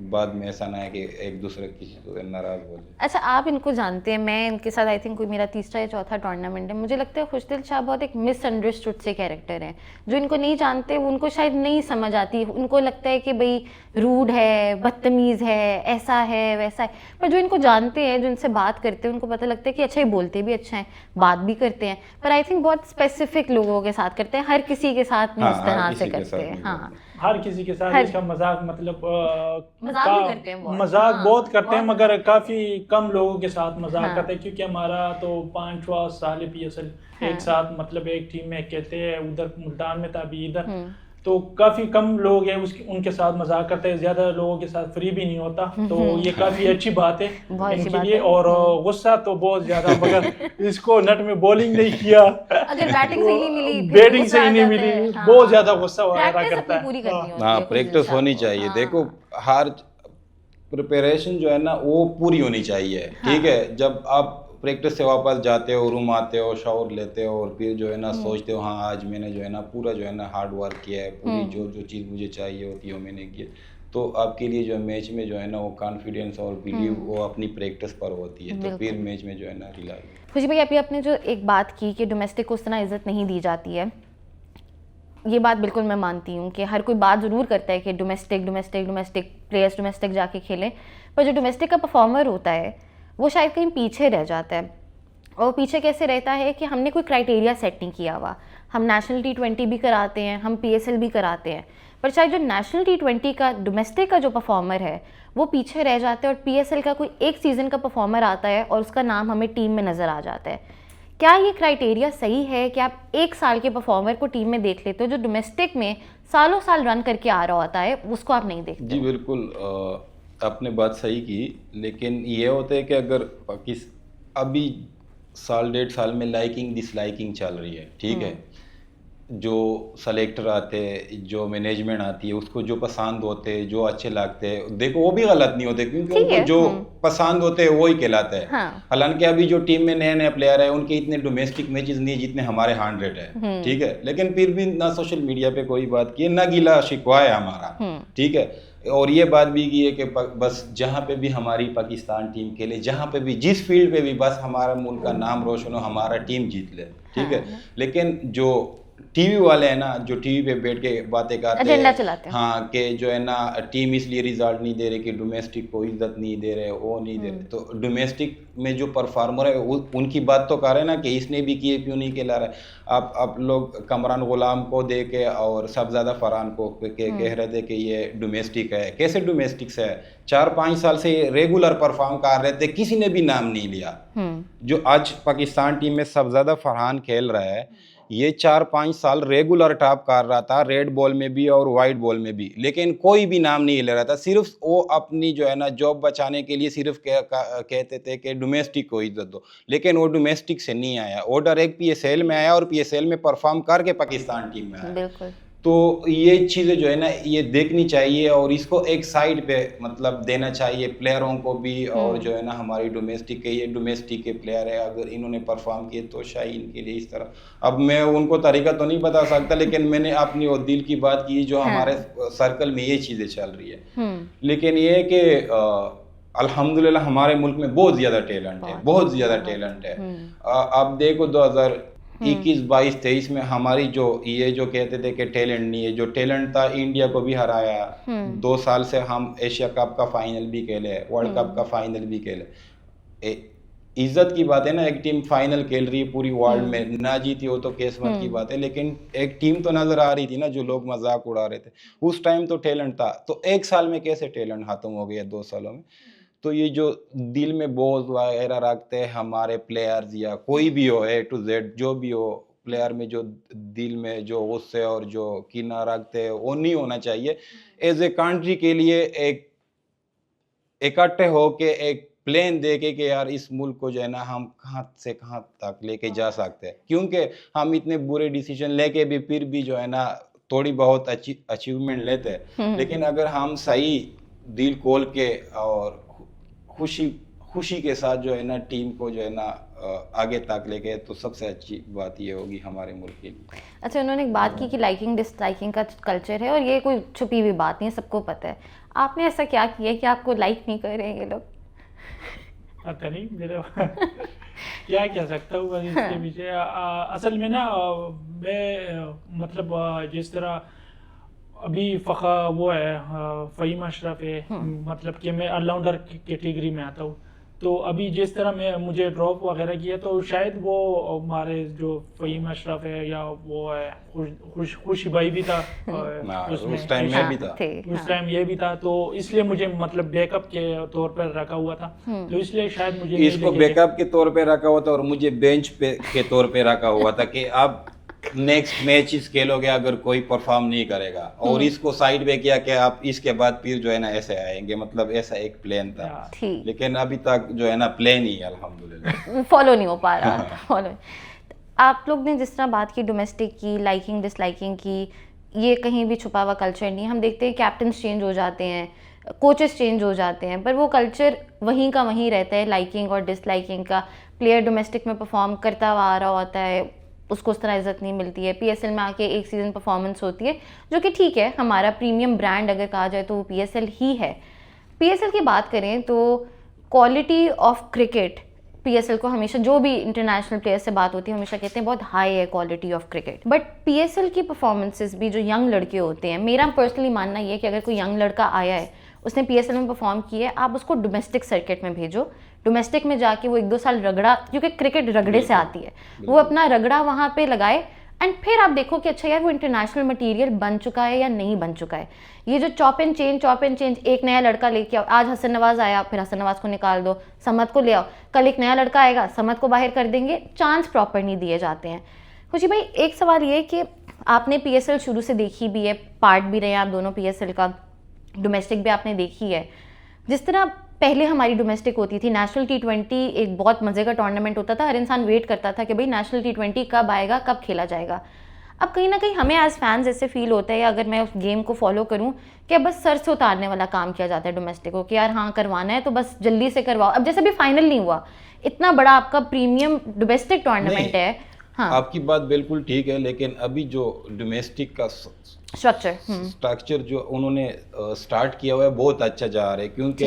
बाद में ऐसा ना है कि एक दूसरे किसी को नाराज हो जाए। अच्छा, आप इनको जानते हैं, मैं इनके साथ आई थिंक कोई मेरा तीसरा या चौथा टूर्नामेंट है। मुझे लगता है खुशदिल शाह बहुत एक मिसअंडरस्टूड से कैरेक्टर हैं। जो इनको नहीं जानते उनको शायद नहीं समझ आती, उनको लगता है कि भाई रूड है, बदतमीज़ है, ऐसा है वैसा है। पर जो इनको जानते हैं, जो इनसे बात करते हैं, उनको पता लगता है कि अच्छा, ये बोलते भी अच्छा है, बात भी करते हैं, पर आई थिंक बहुत स्पेसिफिक लोगों के साथ करते हैं, हर किसी के साथ नहीं हाँ, इस हर तरह से किसी के करते साथ हैं। नहीं हाँ, करते। हर किसी के साथ हर इसका मजाक, मतलब मजाक भी करते हैं बहुत। मजाक हाँ, बहुत करते हैं, बहुत मगर काफी कम लोगों के साथ मजाक हाँ। करते हैं, क्योंकि हमारा तो 5वां साल है PSL हाँ। एक साथ, मतलब एक टीम में कहते हैं, उधर मुल्तान में था, अभी इधर, तो काफी कम लोग हैं उनके साथ मजाक करते हैं, ज्यादा लोगों के साथ फ्री भी नहीं होता, तो ये काफी अच्छी बात है बहुत अच्छी इनके बात लिए। है। और गुस्सा तो बहुत ज्यादा, मगर इसको नेट में बॉलिंग नहीं किया, अगर बैटिंग सही नहीं मिली, फिर बैटिंग गुस्सा सही आ नहीं जाता मिली, है। हाँ। बहुत ज्यादा गुस्सा वगैरह प्रैक्टिस करता अपनी है। पूरी करनी होती हाँ, है खुशदिल प्रैक्टिस शाह होनी को। चाहिए। हाँ। देखो, हर प्रिपरेशन जो है ना वो पूरी होनी चाहिए, ठीक है। जब आप प्रैक्टिस से वापस जाते हो, रूम आते हो, शावर लेते हो, और फिर जो है ना सोचते हो हाँ आज मैंने जो है ना पूरा जो है ना हार्ड वर्क किया है, पूरी जो जो चीज़ मुझे चाहिए होती है वो मैंने की है, तो आपके लिए जो मैच में जो है ना वो कॉन्फिडेंस और बिलीव वो अपनी प्रैक्टिस पर होती है, तो फिर मैच में जो है ना रिलाई। खुशी भाई, अभी आपने जो एक बात की कि डोमेस्टिक को उस तरह इज्जत नहीं दी जाती है, ये बात बिल्कुल मैं मानती हूँ कि हर कोई बात ज़रूर करता है कि domestic domestic domestic players domestic जाके खेलें, पर जो डोमेस्टिक का परफॉर्मर होता है वो शायद कहीं पीछे रह जाता है। और पीछे कैसे रहता है कि हमने कोई क्राइटेरिया सेट नहीं किया हुआ। हम नेशनल T20 भी कराते हैं, हम PSL भी कराते हैं, पर शायद जो नेशनल T20 का डोमेस्टिक का जो परफॉर्मर है वो पीछे रह जाता है, और PSL का कोई एक सीज़न का परफॉर्मर आता है और उसका नाम हमें टीम में नज़र आ जाता है। क्या ये क्राइटेरिया सही है कि आप एक साल के परफॉर्मर को टीम में देख लेते हो, जो डोमेस्टिक में सालों साल रन करके आ रहा होता है, उसको आप नहीं देखते? जी बिल्कुल, आपने बात सही की, लेकिन ये होता है कि अगर अभी साल 1.5 साल में लाइकिंग डिसलाइकिंग चल रही है, ठीक है। जो सेलेक्टर आते हैं, जो मैनेजमेंट आती है, उसको जो पसंद होते हैं, जो अच्छे लगते हैं, देखो वो भी गलत नहीं होते, क्योंकि ठीक उनको है। जो पसंद होते हैं वही कहलाते हैं। हाँ। हालांकि अभी जो टीम में नए नए प्लेयर है उनके इतने डोमेस्टिक मैचेस नहीं जितने हमारे 100 है, ठीक है। लेकिन फिर भी ना सोशल मीडिया पे कोई बात की है, ना गिला शिकवा है हमारा, ठीक है। और ये बात भी की है कि बस जहाँ पे भी हमारी पाकिस्तान टीम खेले, जहाँ पे भी जिस फील्ड पे भी बस हमारा मुल्क का नाम रोशन हो, हमारा टीम जीत ले, ठीक है। लेकिन जो टीवी वाले हैं ना, जो टीवी पे बैठ के बातें करते एजेंडा चलाते हैं। हाँ, कि जो है ना टीम इसलिए रिजल्ट नहीं दे रहे कि डोमेस्टिक को इज्जत नहीं दे रहे, वो नहीं दे रहे, तो डोमेस्टिक में जो परफॉर्मर है उनकी बात तो कर रहे हैं ना कि इसने भी किए, क्यों नहीं खिला रहे। आप लोग कमरान गुलाम को दे के और सबज़्यादा फरहान को कह रहे थे कि ये डोमेस्टिक है। कैसे डोमेस्टिक से है? 4-5 साल से रेगुलर परफॉर्म कर रहे थे, किसी ने भी नाम नहीं लिया। जो आज पाकिस्तान टीम में सबज़्यादा फरहान खेल रहा है, ये 4-5 साल रेगुलर टॉप कर रहा था, रेड बॉल में भी और वाइट बॉल में भी, लेकिन कोई भी नाम नहीं ले रहा था। सिर्फ वो अपनी जो है ना जॉब बचाने के लिए सिर्फ कहते थे कि डोमेस्टिक को इज्जत दो, लेकिन वो डोमेस्टिक से नहीं आया, वो डायरेक्ट PSL में आया और PSL में परफॉर्म करके पाकिस्तान टीम में आया। बिल्कुल। तो ये चीज़ें जो है ना ये देखनी चाहिए, और इसको एक साइड पे मतलब देना चाहिए प्लेयरों को भी, और जो है ना हमारी डोमेस्टिक के ये डोमेस्टिक के प्लेयर है, अगर इन्होंने परफॉर्म किए तो शायद इनके लिए इस तरह। अब मैं उनको तरीका तो नहीं बता सकता, लेकिन मैंने अपनी और दिल की बात की जो हमारे सर्कल में ये चीज़ें चल रही है। लेकिन ये है कि अल्हम्दुलिल्लाह हमारे मुल्क में बहुत ज़्यादा टैलेंट है, बहुत ज़्यादा टैलेंट है। आप देखो 2021, 22, 23 में हमारी जो ये जो कहते थे कि टैलेंट नहीं है, जो टैलेंट था इंडिया को भी हराया। 2 साल से हम एशिया कप का फाइनल भी खेले, वर्ल्ड कप का फाइनल भी खेले। इज्जत की बात है ना, एक टीम फाइनल खेल रही है पूरी वर्ल्ड में, ना जीती हो तो किस्मत की बात है, लेकिन एक टीम तो नजर आ रही थी ना, जो लोग मजाक उड़ा रहे थे उस टाइम तो टैलेंट था। तो 1 साल में कैसे टैलेंट खत्म हो गया 2 सालों में? तो ये जो दिल में बोझ वगैरह रखते हैं हमारे प्लेयर्स या कोई भी हो, A to Z जो भी हो, प्लेयर में जो दिल में जो गुस्से और जो कीना रखते हैं वो नहीं होना चाहिए। एज ए कंट्री के लिए एक इकट्ठे होके एक प्लान देके कि यार इस मुल्क को जो है ना हम कहाँ से कहाँ तक लेके जा सकते हैं, क्योंकि हम इतने बुरे डिसीजन लेके भी फिर भी जो है ना थोड़ी बहुत अच्छी अचीवमेंट लेते हैं, लेकिन अगर हम सही दिल खोल के और खुशी के साथ जो है ना टीम को जो है ना आगे तक लेके, तो सबसे अच्छी बात ये होगी हमारे मुल्क के लिए। अच्छा, उन्होंने एक बात की कि लाइकिंग डिसलाइकिंग का कल्चर है और ये कोई छुपी हुई बात नहीं है, सबको पता है। आपने ऐसा क्या किया कि आपको लाइक नहीं कर रहे हैं ये लोग? पता नहीं मेरे क्या कह सकता हूँ बस इसके पीछे। असल में ना मैं मतलब जिस तरह अभी फ़खा वो है फ़हीम अशरफ है, मतलब कि मैं ऑलराउंडर कैटेगरी में आता हूँ, तो अभी जिस तरह मैं मुझे ड्रॉप वगैरह किया तो शायद वो हमारे जो फ़हीम अशरफ है या वो है खुशी भाई भी था उस टाइम में भी था, उस टाइम ये भी था, तो इसलिए मुझे मतलब बैकअप के तौर पर रखा हुआ था, तो इसलिए शायद मुझे इसको बैकअप के तौर पे रखा हुआ था और मुझे बेंच पे के तौर पे रखा हुआ था कि अब नेक्स्ट मैच खेलोगे अगर कोई परफॉर्म नहीं करेगा, और इसको साइड में किया कि आप इसके बाद फिर जो है ना ऐसे आएंगे, मतलब ऐसा एक प्लान था, लेकिन अभी तक जो है ना प्लान ही अल्हम्दुलिल्लाह फॉलो नहीं हो पा रहा। फॉलो आप लोग ने जिस तरह बात की डोमेस्टिक की, लाइकिंग डिसलाइकिंग की, ये कहीं भी छुपा हुआ कल्चर नहीं। हम देखते हैं कैप्टन्स चेंज हो जाते हैं, कोचेस चेंज हो जाते हैं, पर वो कल्चर वहीं का वहीं रहता है, लाइकिंग और डिसलाइकिंग का। प्लेयर डोमेस्टिक में परफॉर्म करता हुआ आ रहा होता है, उसको उस तरह इज्जत नहीं मिलती है। पीएसएल में आके एक सीज़न परफॉर्मेंस होती है जो कि ठीक है, हमारा प्रीमियम ब्रांड अगर कहा जाए तो वो पीएसएल ही है। पीएसएल की बात करें तो क्वालिटी ऑफ क्रिकेट पीएसएल को हमेशा, जो भी इंटरनेशनल प्लेयर्स से बात होती है हमेशा कहते हैं बहुत हाई है quality of cricket, but PSL की परफॉर्मेंसेस भी जो यंग लड़के होते हैं, मेरा पर्सनली मानना ये है कि अगर कोई यंग लड़का आया है, उसने पीएसएल में परफॉर्म किया है, आप उसको डोमेस्टिक सर्किट में भेजो। डोमेस्टिक में जाके वो 1-2 साल रगड़ा, क्योंकि क्रिकेट रगड़े से आती है, वो अपना रगड़ा वहाँ पे लगाए एंड फिर आप देखो कि अच्छा यार वो इंटरनेशनल मटेरियल बन चुका है या नहीं बन चुका है। ये जो चॉप एंड चेंज, एक नया लड़का लेके आओ, आज हसन नवाज आया, फिर हसन नवाज को निकाल दो, समद को ले आओ, कल एक नया लड़का आएगा, समद को बाहर कर देंगे, चांस प्रॉपर नहीं दिए जाते हैं। खुशी भाई, एक सवाल ये कि आपने पीएसएल शुरू से देखी भी है, पार्ट भी रहे हैं आप दोनों पीएसएल का, डोमेस्टिक भी आपने देखी है। जिस तरह पहले हमारी डोमेस्टिक होती थी, नेशनल T20 एक बहुत मज़े का टूर्नामेंट होता था, हर इंसान वेट करता था कि भाई नेशनल T20 कब आएगा, कब खेला जाएगा। अब कहीं ना कहीं हमें एज फैंस ऐसे फील होता है, या अगर मैं उस गेम को फॉलो करूं, कि बस सर से उतारने वाला काम किया जाता है डोमेस्टिक को, कि यार हाँ करवाना है तो बस जल्दी से करवाओ। अब जैसे भी फाइनल नहीं हुआ, इतना बड़ा आपका प्रीमियम डोमेस्टिक टूर्नामेंट है। हाँ, आपकी बात बिल्कुल ठीक है, लेकिन अभी जो डोमेस्टिक का स्ट्रक्चर जो उन्होंने स्टार्ट किया हुआ है बहुत अच्छा जा रहा है, क्योंकि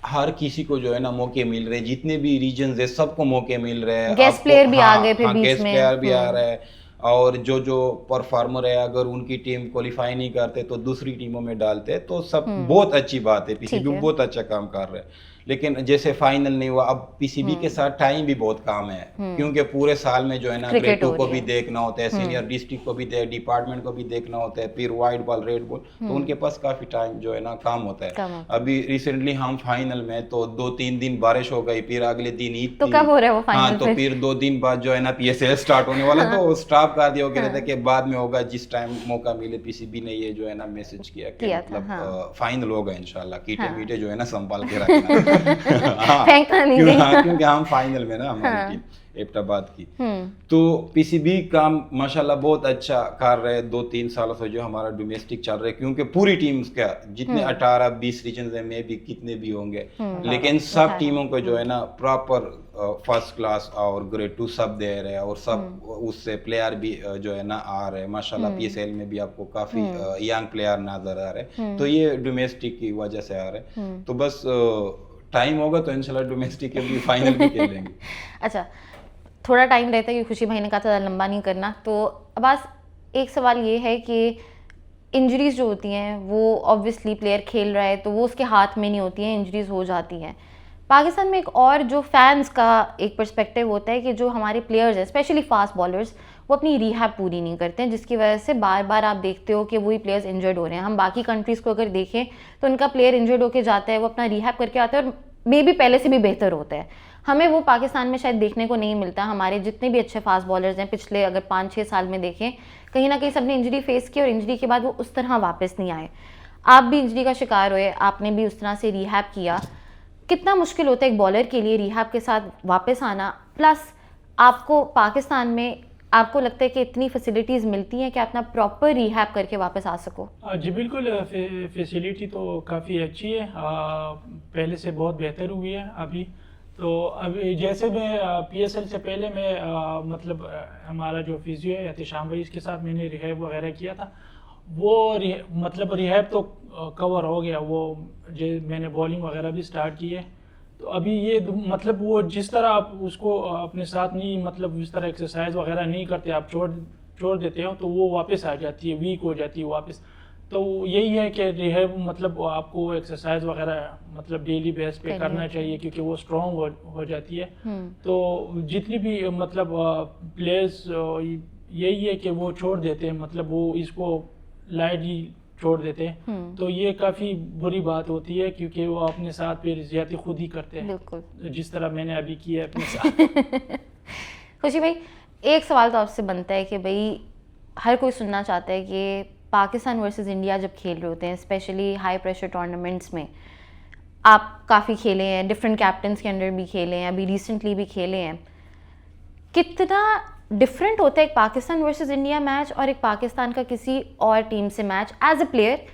हर किसी को जो है ना मौके मिल रहे हैं, जितने भी रीजन है सबको मौके मिल रहे हैं। गेस्ट प्लेयर भी आ गए, फिर बीच में गेस्ट प्लेयर भी आ रहे हैं, और जो परफॉर्मर है अगर उनकी टीम क्वालिफाई नहीं करते तो दूसरी टीमों में डालते, तो सब बहुत अच्छी बात है। पीसीबी बहुत अच्छा काम कर रहे हैं, लेकिन जैसे फाइनल नहीं हुआ, अब पीसीबी के साथ टाइम भी बहुत काम है, क्योंकि पूरे साल में जो है ना ग्रेड 2 को भी देखना होता है, सीनियर डिस्ट्रिक्ट को भी डिपार्टमेंट को भी देखना होता है, फिर वाइट बॉल रेड बॉल, तो उनके पास काफी टाइम जो है ना काम होता है। अभी रिसेंटली हम फाइनल में तो 2-3 दिन बारिश हो गई, फिर अगले दिन ईद, तो कब हो रहा है वो फाइनल? हाँ, तो फिर 2 दिन बाद जो है ना पीएसएल स्टार्ट होने वाला, तो स्टॉप कर दिया गया था कि बाद में होगा जिस टाइम मौका मिले। पीसीबी ने ये जो है ना मैसेज किया कि मतलब फाइनल होगा इंशाल्लाह, कीटे मीटे जो है ना संभाल के रखना। क्योंकि हम फाइनल में ना हमारी टीम एबटाबाद की, तो पीसीबी काम माशाल्लाह बहुत अच्छा कर रहे हैं 2-3 सालों से जो हमारा डोमेस्टिक चल रहा है, क्योंकि पूरी टीम्स का जितने 18-20 रीजन है में भी कितने भी होंगे, लेकिन सब टीमों को जो है ना प्रॉपर फर्स्ट क्लास और ग्रेड 2 सब दे रहे हैं, और सब उससे प्लेयर भी जो है ना आ रहे हैं माशाल्लाह। पीएसएल में भी आपको काफी यंग प्लेयर नजर आ रहे हैं, तो ये डोमेस्टिक की वजह से आ रहे हैं। तो बस टाइम होगा तो इंशाल्लाह डोमेस्टिक के भी फाइनल भी खेलेंगे। अच्छा, थोड़ा टाइम रहता है कि खुशी भाई ने कहा था लंबा नहीं करना, तो बस एक सवाल ये है कि इंजरीज जो होती हैं वो ऑब्वियसली प्लेयर खेल रहा है तो वो उसके हाथ में नहीं होती हैं, इंजरीज हो जाती हैं। पाकिस्तान में एक और जो फैंस का एक पर्सपेक्टिव होता है कि जो हमारे प्लेयर्स हैं, स्पेशली फास्ट बॉलर्स, वो अपनी रिहैब पूरी नहीं करते हैं, जिसकी वजह से बार बार आप देखते हो कि वही प्लेयर्स इंजर्ड हो रहे हैं। हम बाकी कंट्रीज़ को अगर देखें तो उनका प्लेयर इंजर्ड होकर जाता है, वो अपना रिहैब करके आता है और मे बी पहले से भी बेहतर होता है। हमें वो पाकिस्तान में शायद देखने को नहीं मिलता। हमारे जितने भी अच्छे फास्ट बॉलर्स हैं पिछले अगर 5-6 साल में देखें, कहीं ना कहीं सबने इंजरी फेस की और इंजरी के बाद वो उस तरह वापस नहीं आए। आप भी इंजरी का शिकार हुए, आपने भी उस तरह से रिहैब किया। कितना मुश्किल होता है एक बॉलर के लिए रिहैब के साथ वापस आना, प्लस आपको पाकिस्तान में आपको लगता है कि इतनी फैसिलिटीज़ मिलती हैं कि आप अपना प्रॉपर रिहैब करके वापस आ सको? जी बिल्कुल, फैसिलिटी तो काफ़ी अच्छी है, पहले से बहुत बेहतर हुई है अभी। तो अभी जैसे मैं PSL से पहले मैं मतलब हमारा जो फिजियो है एहतिशाम भाई, इसके साथ मैंने रिहैब वगैरह किया था। वो मतलब रिहैब तो कवर हो गया, वो मैंने बॉलिंग वगैरह भी स्टार्ट की है। तो अभी ये मतलब वो जिस तरह आप उसको अपने साथ नहीं, मतलब इस तरह एक्सरसाइज वगैरह नहीं करते, आप छोड़ देते हो तो वो वापस आ जाती है, वीक हो जाती है वापस। तो यही है कि रिहैब मतलब आपको एक्सरसाइज वगैरह मतलब डेली बेस पे करना चाहिए, क्योंकि वो स्ट्रॉन्ग हो जाती है। तो जितनी भी मतलब प्लेयर्स यही है कि वो छोड़ देते हैं, मतलब वो इसको लाइटली छोड़ देते हैं। तो ये काफ़ी बुरी बात होती है, क्योंकि वो अपने साथ फिर ज्यादा खुद ही करते हैं, बिल्कुल जिस तरह मैंने अभी किया है अपने साथ। खुशी भाई, एक सवाल तो आपसे बनता है कि भाई हर कोई सुनना चाहता है कि पाकिस्तान वर्सेस इंडिया जब खेल रहे होते हैं, स्पेशली हाई प्रेशर टूर्नामेंट्स में, आप काफ़ी खेले हैं, डिफरेंट कैप्टन्स के अंडर भी खेले हैं, अभी रिसेंटली भी खेले हैं, कितना डिफरेंट होता है एक पाकिस्तान वर्सेस इंडिया मैच और एक पाकिस्तान का किसी और टीम से match as a player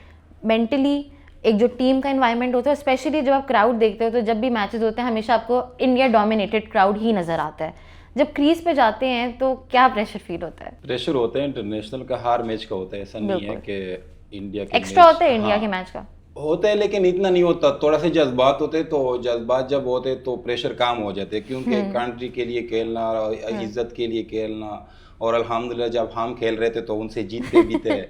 mentally? एक जो टीम का एनवायरनमेंट होता है, स्पेशली जब आप क्राउड देखते हो, तो जब भी मैचेस होते हैं हमेशा आपको इंडिया डोमिनेटेड क्राउड ही नज़र आता है। जब क्रीज पे जाते हैं तो क्या प्रेशर फील होता है? प्रेशर होता है इंटरनेशनल का, हर मैच का होता है, ऐसा नहीं है कि इंडिया के एक्स्ट्रा होता है हाँ, इंडिया के मैच का होता है, लेकिन इतना नहीं होता। थोड़ा से जज्बात होते हैं, तो जज्बात जब होते हैं तो प्रेशर कम हो जाते हैं, क्योंकि कंट्री के लिए खेलना, इज्जत के लिए खेलना, और अल्हम्दुलिल्लाह जब हम खेल रहे थे तो उनसे जीतते भी थे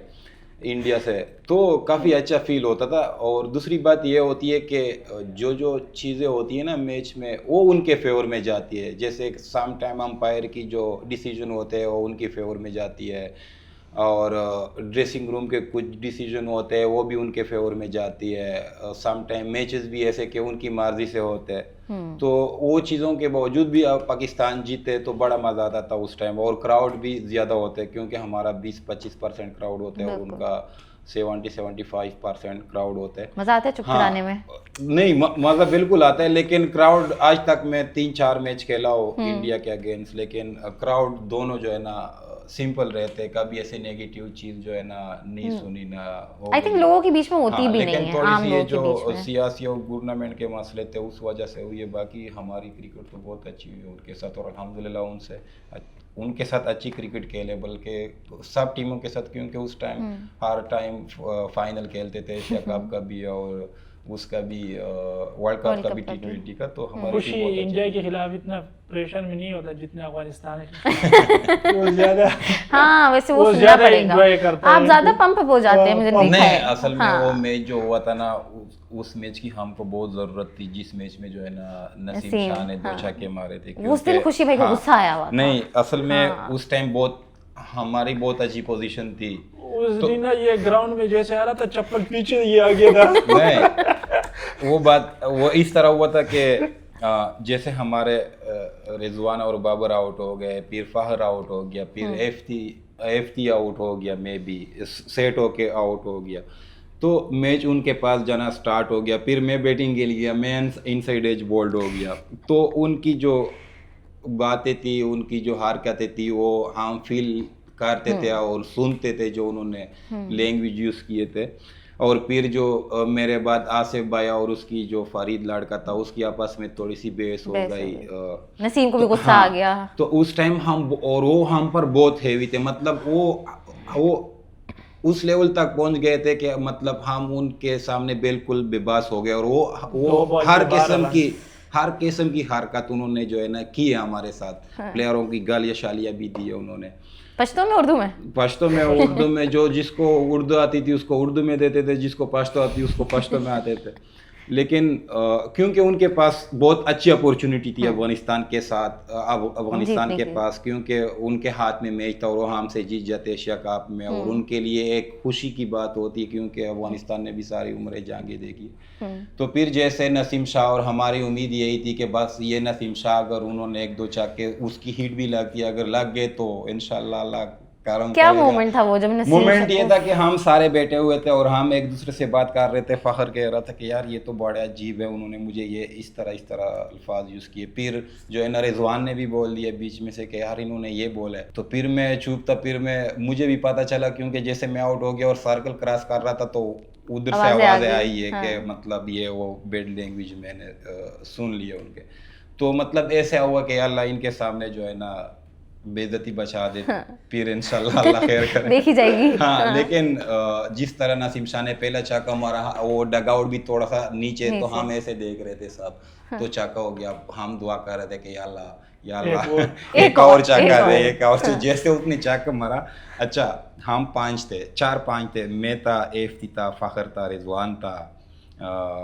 इंडिया से, तो काफ़ी अच्छा फील होता था। और दूसरी बात ये होती है कि जो चीज़ें होती है ना मैच में, वो उनके फेवर में जाती है। जैसे सम टाइम अंपायर की जो डिसीजन होते हैं वो उनकी फेवर में जाती है, और ड्रेसिंग रूम के कुछ डिसीजन होते हैं वो भी उनके फेवर में जाती है। सम टाइम मैचेस भी ऐसे कि उनकी मर्जी से होते हैं। तो वो चीज़ों के बावजूद भी अब पाकिस्तान जीते तो बड़ा मज़ा आता था उस टाइम, और क्राउड भी ज़्यादा होते हैं, क्योंकि हमारा 20-25% क्राउड होता है और उनका 70-75% क्राउड होता है। मज़ा आता है चुप कराने में? नहीं, मज़ा बिल्कुल आता है, लेकिन क्राउड आज तक मैं 3-4 मैच खेला हो इंडिया के अगेंस्ट, लेकिन क्राउड दोनों जो है ना सिंपल रहते हैं, कभी ऐसे नेगेटिव चीज जो है ना नहीं सुनी ना हो। आई थिंक लोगों के बीच में होती भी लेकिन नहीं है, थोड़ी आम सी लोगों ये के बीच जो में। सियासी और गवर्नमेंट के मसले थे उस वजह से हुई है, बाकी हमारी क्रिकेट तो बहुत अच्छी हुई है उनके साथ, और अल्हम्दुलिल्लाह उनके साथ अच्छी क्रिकेट खेले, बल्कि सब टीमों के साथ, क्योंकि उस टाइम हर टाइम फाइनल खेलते थे, एशिया कप का भी और उसका भी वर्ल्ड कप का भी, T20 का। तो हमारी खुशी टीम बहुत अच्छी इंडिया के खिलाफ इतना प्रेशर में नहीं होता जितना अफगानिस्तान है। वो ज्यादा हाँ, वैसे वो सुनना ज्यादा पड़ेगा, enjoy करता है। आप ज्यादा पंप अप हो जाते हैं, मुझे देखा नहीं, है। असल में हाँ। वो मैच जो हुआ था ना, उस मैच की हमको बहुत जरूरत थी, जिस मैच में जो है ना नसीम शाह ने 2 छक्के मारे थे। उस दिन खुशी भाई को गुस्सा आया हुआ था। नहीं, असल में उस टाइम हमारी बहुत अच्छी पोजीशन थी उस दिन ना, ये ग्राउंड में जैसे आ रहा था चप्पल पीछे ये आ गया था। नहीं, वो इस तरह हुआ था कि जैसे हमारे रिजवान और बाबर आउट हो गए, फिर फहर आउट हो गया, फिर एफ्ती आउट हो गया, मैं भी सेट होके आउट हो गया, तो मैच उनके पास जाना स्टार्ट हो गया। फिर मैं बैटिंग के लिए गया, मैं इनसाइड एज बोल्ड हो गया। तो उनकी जो बातें थी, उनकी जो हरकतें थी, वो हम फील करते थे और सुनते थे जो उन्होंने लैंग्वेज यूज किए थे। और फिर जो मेरे बाद आसिफ भाई और उसकी जो फरीद लड़का था, उसकी आपस में थोड़ी सी बहस हो गई, नसीम को भी गुस्सा आ गया। तो उस टाइम वो हम पर बहुत हैवी थे, मतलब वो उस लेवल तक पहुंच गए थे कि मतलब हम उनके सामने बिल्कुल बेबस हो गए, और वो हर किस्म की हरकत उन्होंने जो है ना की है हमारे साथ। प्लेयरों की गालियाँ शालियाँ भी दी है उन्होंने, पश्तो में उर्दू में? पश्तो में, उर्दू में, जो जिसको उर्दू आती थी उसको उर्दू में देते थे, जिसको पश्तो आती उसको पश्तो में आते थे। लेकिन क्योंकि उनके पास बहुत अच्छी अपॉर्चुनिटी थी अफगानिस्तान के साथ, अफगानिस्तान जीतने के की। पास, क्योंकि उनके हाथ में मैच था और वो हमसे जीत जाते एशिया कप में, और उनके लिए एक खुशी की बात होती, क्योंकि अफगानिस्तान ने भी सारी उम्रें जंगें देखी। तो फिर जैसे नसीम शाह, और हमारी उम्मीद यही थी कि बस ये नसीम शाह अगर उन्होंने एक दो छक्के, उसकी हिट भी लगती, अगर लग गए तो इंशाल्लाह अल्लाह करम क्या करेगा। मोमेंट था वो जब नसीम मोमेंट ये शाह था कि हम सारे बैठे हुए थे और हम एक दूसरे से बात कर रहे थे, फखर कह रहा था कि यार ये तो बड़ा अजीब है, उन्होंने मुझे ये इस तरह अल्फाज यूज़ किए। फिर जो है ना रिजवान ने भी बोल दिया बीच में से कि यार इन्होंने ये बोला है, तो फिर मैं चुप था। फिर मुझे भी पता चला, क्योंकि जैसे मैं आउट हो गया और सर्कल क्रॉस कर रहा था तो उधर से आवाज़ें आ आवाज़ें गई। आई है हाँ। कि मतलब ये वो बैड लैंग्वेज मैंने सुन लिया उनके। तो मतलब ऐसे हुआ कि अल्लाह इनके सामने जो है ना बेइज्जती बचा दे, फिर इंशाल्लाह अल्लाह खैर करे। देखी जाएगी। हाँ, लेकिन जिस तरह नसीम शाह ने पहला छक्का मारा, वो डगआउट भी थोड़ा सा नीचे, तो हम ऐसे देख रहे थे सब, तो छक्का हो गया। हम दुआ कर रहे थे कि या अल्लाह एक और छक्का दे, एक और। तो जैसे उसने छक्का मारा, अच्छा हम 4-5 थे, मैं था, एफती था, फखर था, रिजवान था,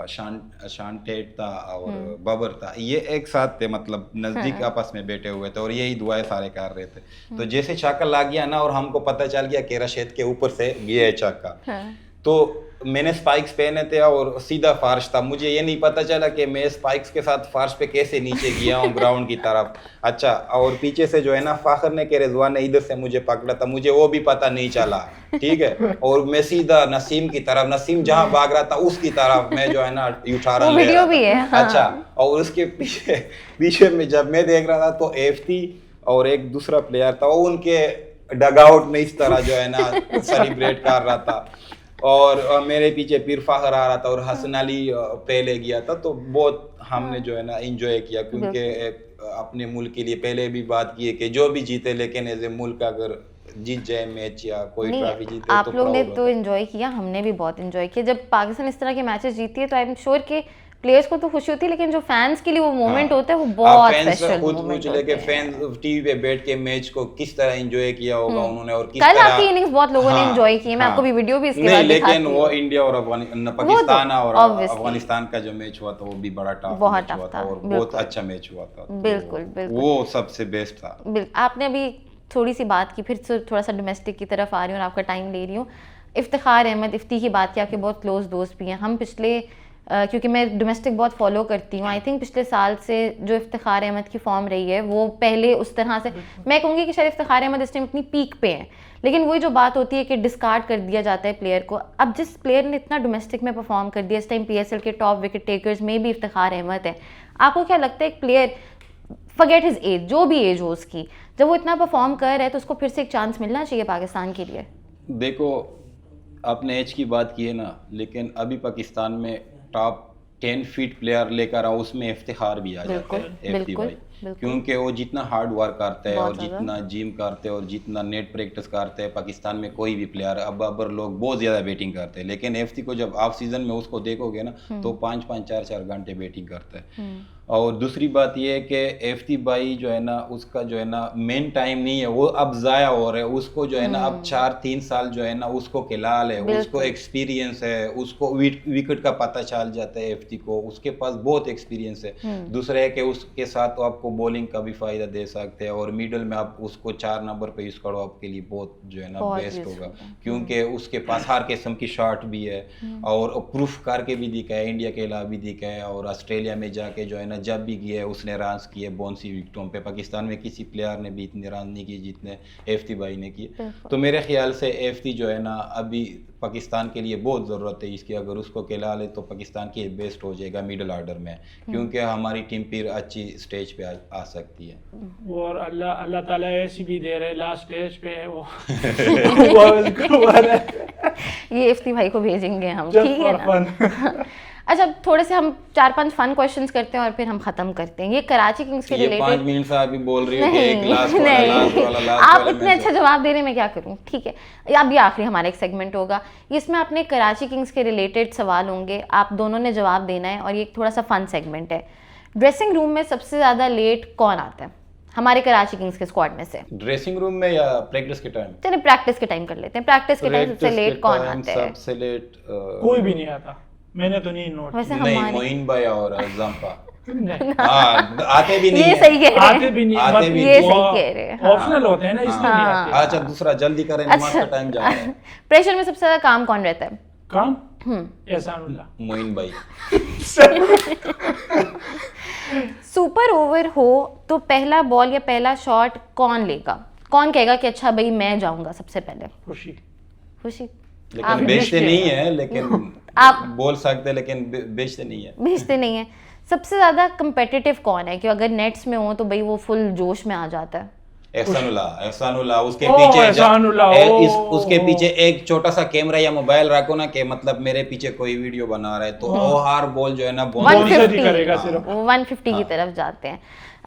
शांटेट था और बबर था, ये एक साथ थे, मतलब नजदीक आपस में बैठे हुए थे और यही दुआएं सारे कर रहे थे। तो जैसे छक्का लग गया ना और हमको पता चल गया कि रशीद के ऊपर से गया है छक्का, तो मैंने स्पाइक्स पहने थे और सीधा फर्श था। मुझे ये नहीं पता चला कि मैं स्पाइक्स के साथ फर्श पे कैसे नीचे गया हूँ ग्राउंड की तरफ। अच्छा, और पीछे से जो है ना फखर ने के रिजवान ने इधर से मुझे पकड़ा था, मुझे वो भी पता नहीं चला, ठीक है। और मैं सीधा नसीम की तरफ, नसीम जहाँ भाग रहा था उसकी तरफ मैं जो है ना U-turn ले रहा था। हाँ। अच्छा, और उसके पीछे में जब मैं देख रहा था तो एफटी और एक दूसरा प्लेयर था, वो उनके डगआउट में इस तरह जो है ना सेलिब्रेट कर रहा था, और मेरे पीछे पीर फखर आ रहा था और हसन अली पहले गया था। तो बहुत हमने जो है ना एंजॉय किया, क्योंकि अपने मुल्क के लिए पहले भी बात की है कि जो भी जीते, लेकिन एज ए मुल्क अगर जीत जाए मैच या कोई ट्रॉफी जीते आप तो लोग ने प्राउड तो एंजॉय किया, हमने भी बहुत एंजॉय किया। जब पाकिस्तान इस तरह के मैचेस जीती है तो आई एम श्योर कि प्लेयर्स को तो खुशी होती है, लेकिन जो फैंस के लिए वो मोमेंट होता है वो बहुत स्पेशल मोमेंट होता है। फैंस टीवी पे बैठ के मैच को किस तरह एंजॉय किया होगा उन्होंने, और किस कल तरह आपकी इनिंग्स बहुत लोगों ने एंजॉय की है, मैं आपको भी वीडियो भी इसके बाद नहीं, दिखाती लेकिन हूँ। वो इंडिया और पाकिस्तान और obviously। अफगानिस्तान का जो मैच हुआ था वो भी बड़ा टफ बहुत मैच हुआ tough था था, और बहुत अच्छा मैच हुआ था। तो बिल्कुल बिल्कुल, वो सबसे बेस्ट था। आपने अभी थोड़ी सी बात की, फिर से थोड़ा सा डोमेस्टिक की तरफ आ रही हूँ और आपका टाइम ले रही हूँ। इफ्तिखार अहमद, इफ्ती की बात की, आपके बहुत क्लोज दोस्त भी हैं। हम पिछले क्योंकि मैं डोमेस्टिक बहुत फॉलो करती हूँ, आई थिंक पिछले साल से जो इफ्तिखार अहमद की फॉर्म रही है वो पहले उस तरह से, मैं कहूँगी कि शायद इफ्तिखार अहमद इस टाइम अपनी पीक पे हैं, लेकिन वही जो बात होती है कि डिस्कार्ड कर दिया जाता है प्लेयर को। अब जिस प्लेयर ने इतना डोमेस्टिक में परफॉर्म कर दिया, इस टाइम PSL के टॉप विकेट टेकर्स में भी इफ्तिखार अहमद है, आपको क्या लगता है एक प्लेयर, फॉरगेट हिज एज, जो भी एज हो उसकी, जब वो इतना परफॉर्म कर रहा है तो उसको फिर से एक चांस मिलना चाहिए पाकिस्तान के लिए? देखो, आपने एज की बात की है ना, लेकिन अभी पाकिस्तान में टॉप 10 फीट प्लेयर लेकर आओ, उसमें इफ्तिखार भी आ जाता है, एफटी भाई, क्योंकि वो जितना हार्ड वर्क करते हैं और जितना जिम करते हैं और जितना नेट प्रैक्टिस करते हैं, पाकिस्तान में कोई भी प्लेयर अब लोग बहुत ज़्यादा बैटिंग करते हैं, लेकिन एफटी को जब ऑफ सीजन में उसको देखोगे ना तो 5-5 4-4 घंटे बैटिंग करता है। और दूसरी बात ये है कि एफटी भाई जो है ना, उसका जो है ना मेन टाइम नहीं है, वो अब ज़ाया हो रहा है, उसको जो है ना अब 4-3 साल जो है ना उसको खिलाल है, उसको एक्सपीरियंस है, उसको विकेट का पता चल जाता है एफटी को, उसके पास बहुत एक्सपीरियंस है। दूसरा है कि उसके साथ तो आपको बॉलिंग का भी फायदा दे सकते हैं, और मिडल में आप उसको 4 नंबर पे यूज करो, आपके लिए बहुत जो है ना बेस्ट होगा, क्योंकि उसके पास हर किस्म की शॉट भी है और प्रूफ करके भी दिखा है, इंडिया के अलावा भी दिखा है, और ऑस्ट्रेलिया में जाके जो है ना जब भी गया है उसने रन किए बाउंसी विकेटों पे। पाकिस्तान में किसी प्लेयर ने भी इतने रन नहीं किए जितने एफटी भाई ने किए। तो मेरे ख्याल से एफटी जो है ना अभी पाकिस्तान के लिए बहुत ज़रूरत है इसकी, अगर उसको खिला ले तो पाकिस्तान की बेस्ट हो जाएगा मिडिल ऑर्डर में, क्योंकि हमारी टीम फिर अच्छी स्टेज पे आ सकती है। और अल्लाह ताला ऐसी भी दे रहे, लास्ट स्टेज पे है वो। ये इफ्ती भाई को भेजेंगे हम, ठीक है ना? अच्छा, थोड़े से हम 4-5 फन क्वेश्चंस करते हैं और फिर हम खत्म करते हैं। ये कराची किंग्स के रिलेटेड 5 मिनट से अभी बोल रही हो कि एक लास्ट वाला आप इतने अच्छा जवाब दे रहे हैं, मैं क्या करूं, ठीक है। अब ये आखिरी हमारा एक सेगमेंट होगा, इसमें अपने कराची किंग्स के रिलेटेड सवाल होंगे, आप दोनों ने जवाब देना है, और ये थोड़ा सा फन सेगमेंट है। ड्रेसिंग रूम में सबसे ज़्यादा लेट कौन आता है हमारे कराची किंग्स के स्क्वाड में से? ड्रेसिंग रूम में या प्रैक्टिस के टाइम? चलिए प्रैक्टिस के टाइम कर लेते हैं। प्रैक्टिस के टाइम सबसे लेट कौन आता है? सबसे लेट कोई भी नहीं आता। मैंने तो नहीं नोट वैसे नहीं, हमारे मोइन भाई और जंपा नहीं हाँ आते भी नहीं ये है। सही कह रहे आते हैं। भी नहीं आते भी ये नहीं। सही कह रहे हैं, हाँ। ऑप्शनल होते हैं ना इसलिए नहीं हाँ। आते अच्छा दूसरा जल्दी करें, नमाज का टाइम जा रहा है। प्रेशर में सबसे ज्यादा काम कौन रहता है? काम एहसानुल्लाह मोइन भाई सुपर ओवर हो तो पहला बॉल या पहला शॉट कौन लेगा? कौन कहेगा कि अच्छा भाई मैं जाऊंगा सबसे पहले? खुशी खुशी लेकिन बेचते नहीं है, लेकिन आप बोल सकते लेकिन बेचते नहीं है। भेजते नहीं है। सबसे ज्यादा कंपेटिटिव कौन है कि अगर नेट्स में हो तो भाई वो फुल जोश में आ जाता है? एहसानुल्लाह उसके ओह, पीछे एहसानुल्लाह, उसके पीछे एक छोटा सा कैमरा या मोबाइल रखो ना कि मतलब मेरे पीछे कोई वीडियो बना रहा है तो वो हर बॉल जो है ना बॉल से 150 ही करेगा सिर्फ। वो 150 की तरफ जाते हैं।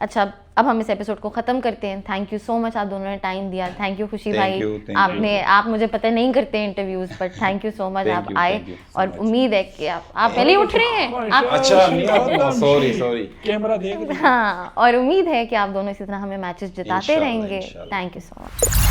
अच्छा अब हम इस एपिसोड को खत्म करते हैं। थैंक यू सो मच, आप दोनों ने टाइम दिया। थैंक यू खुशी Thank भाई, you, thank आपने आप मुझे पता नहीं करते interviews but thank you so much Thank आप you, आए thank you so और much. उम्मीद है कि आप पहले ही उठ रहे हैं आप। अच्छा सॉरी कैमरा देख रही है। हाँ और उम्मीद है कि आप दोनों इसी तरह हमें मैचेस जिताते इंशाल्लाह, रहेंगे। इंशाल्लाह। Thank you so much.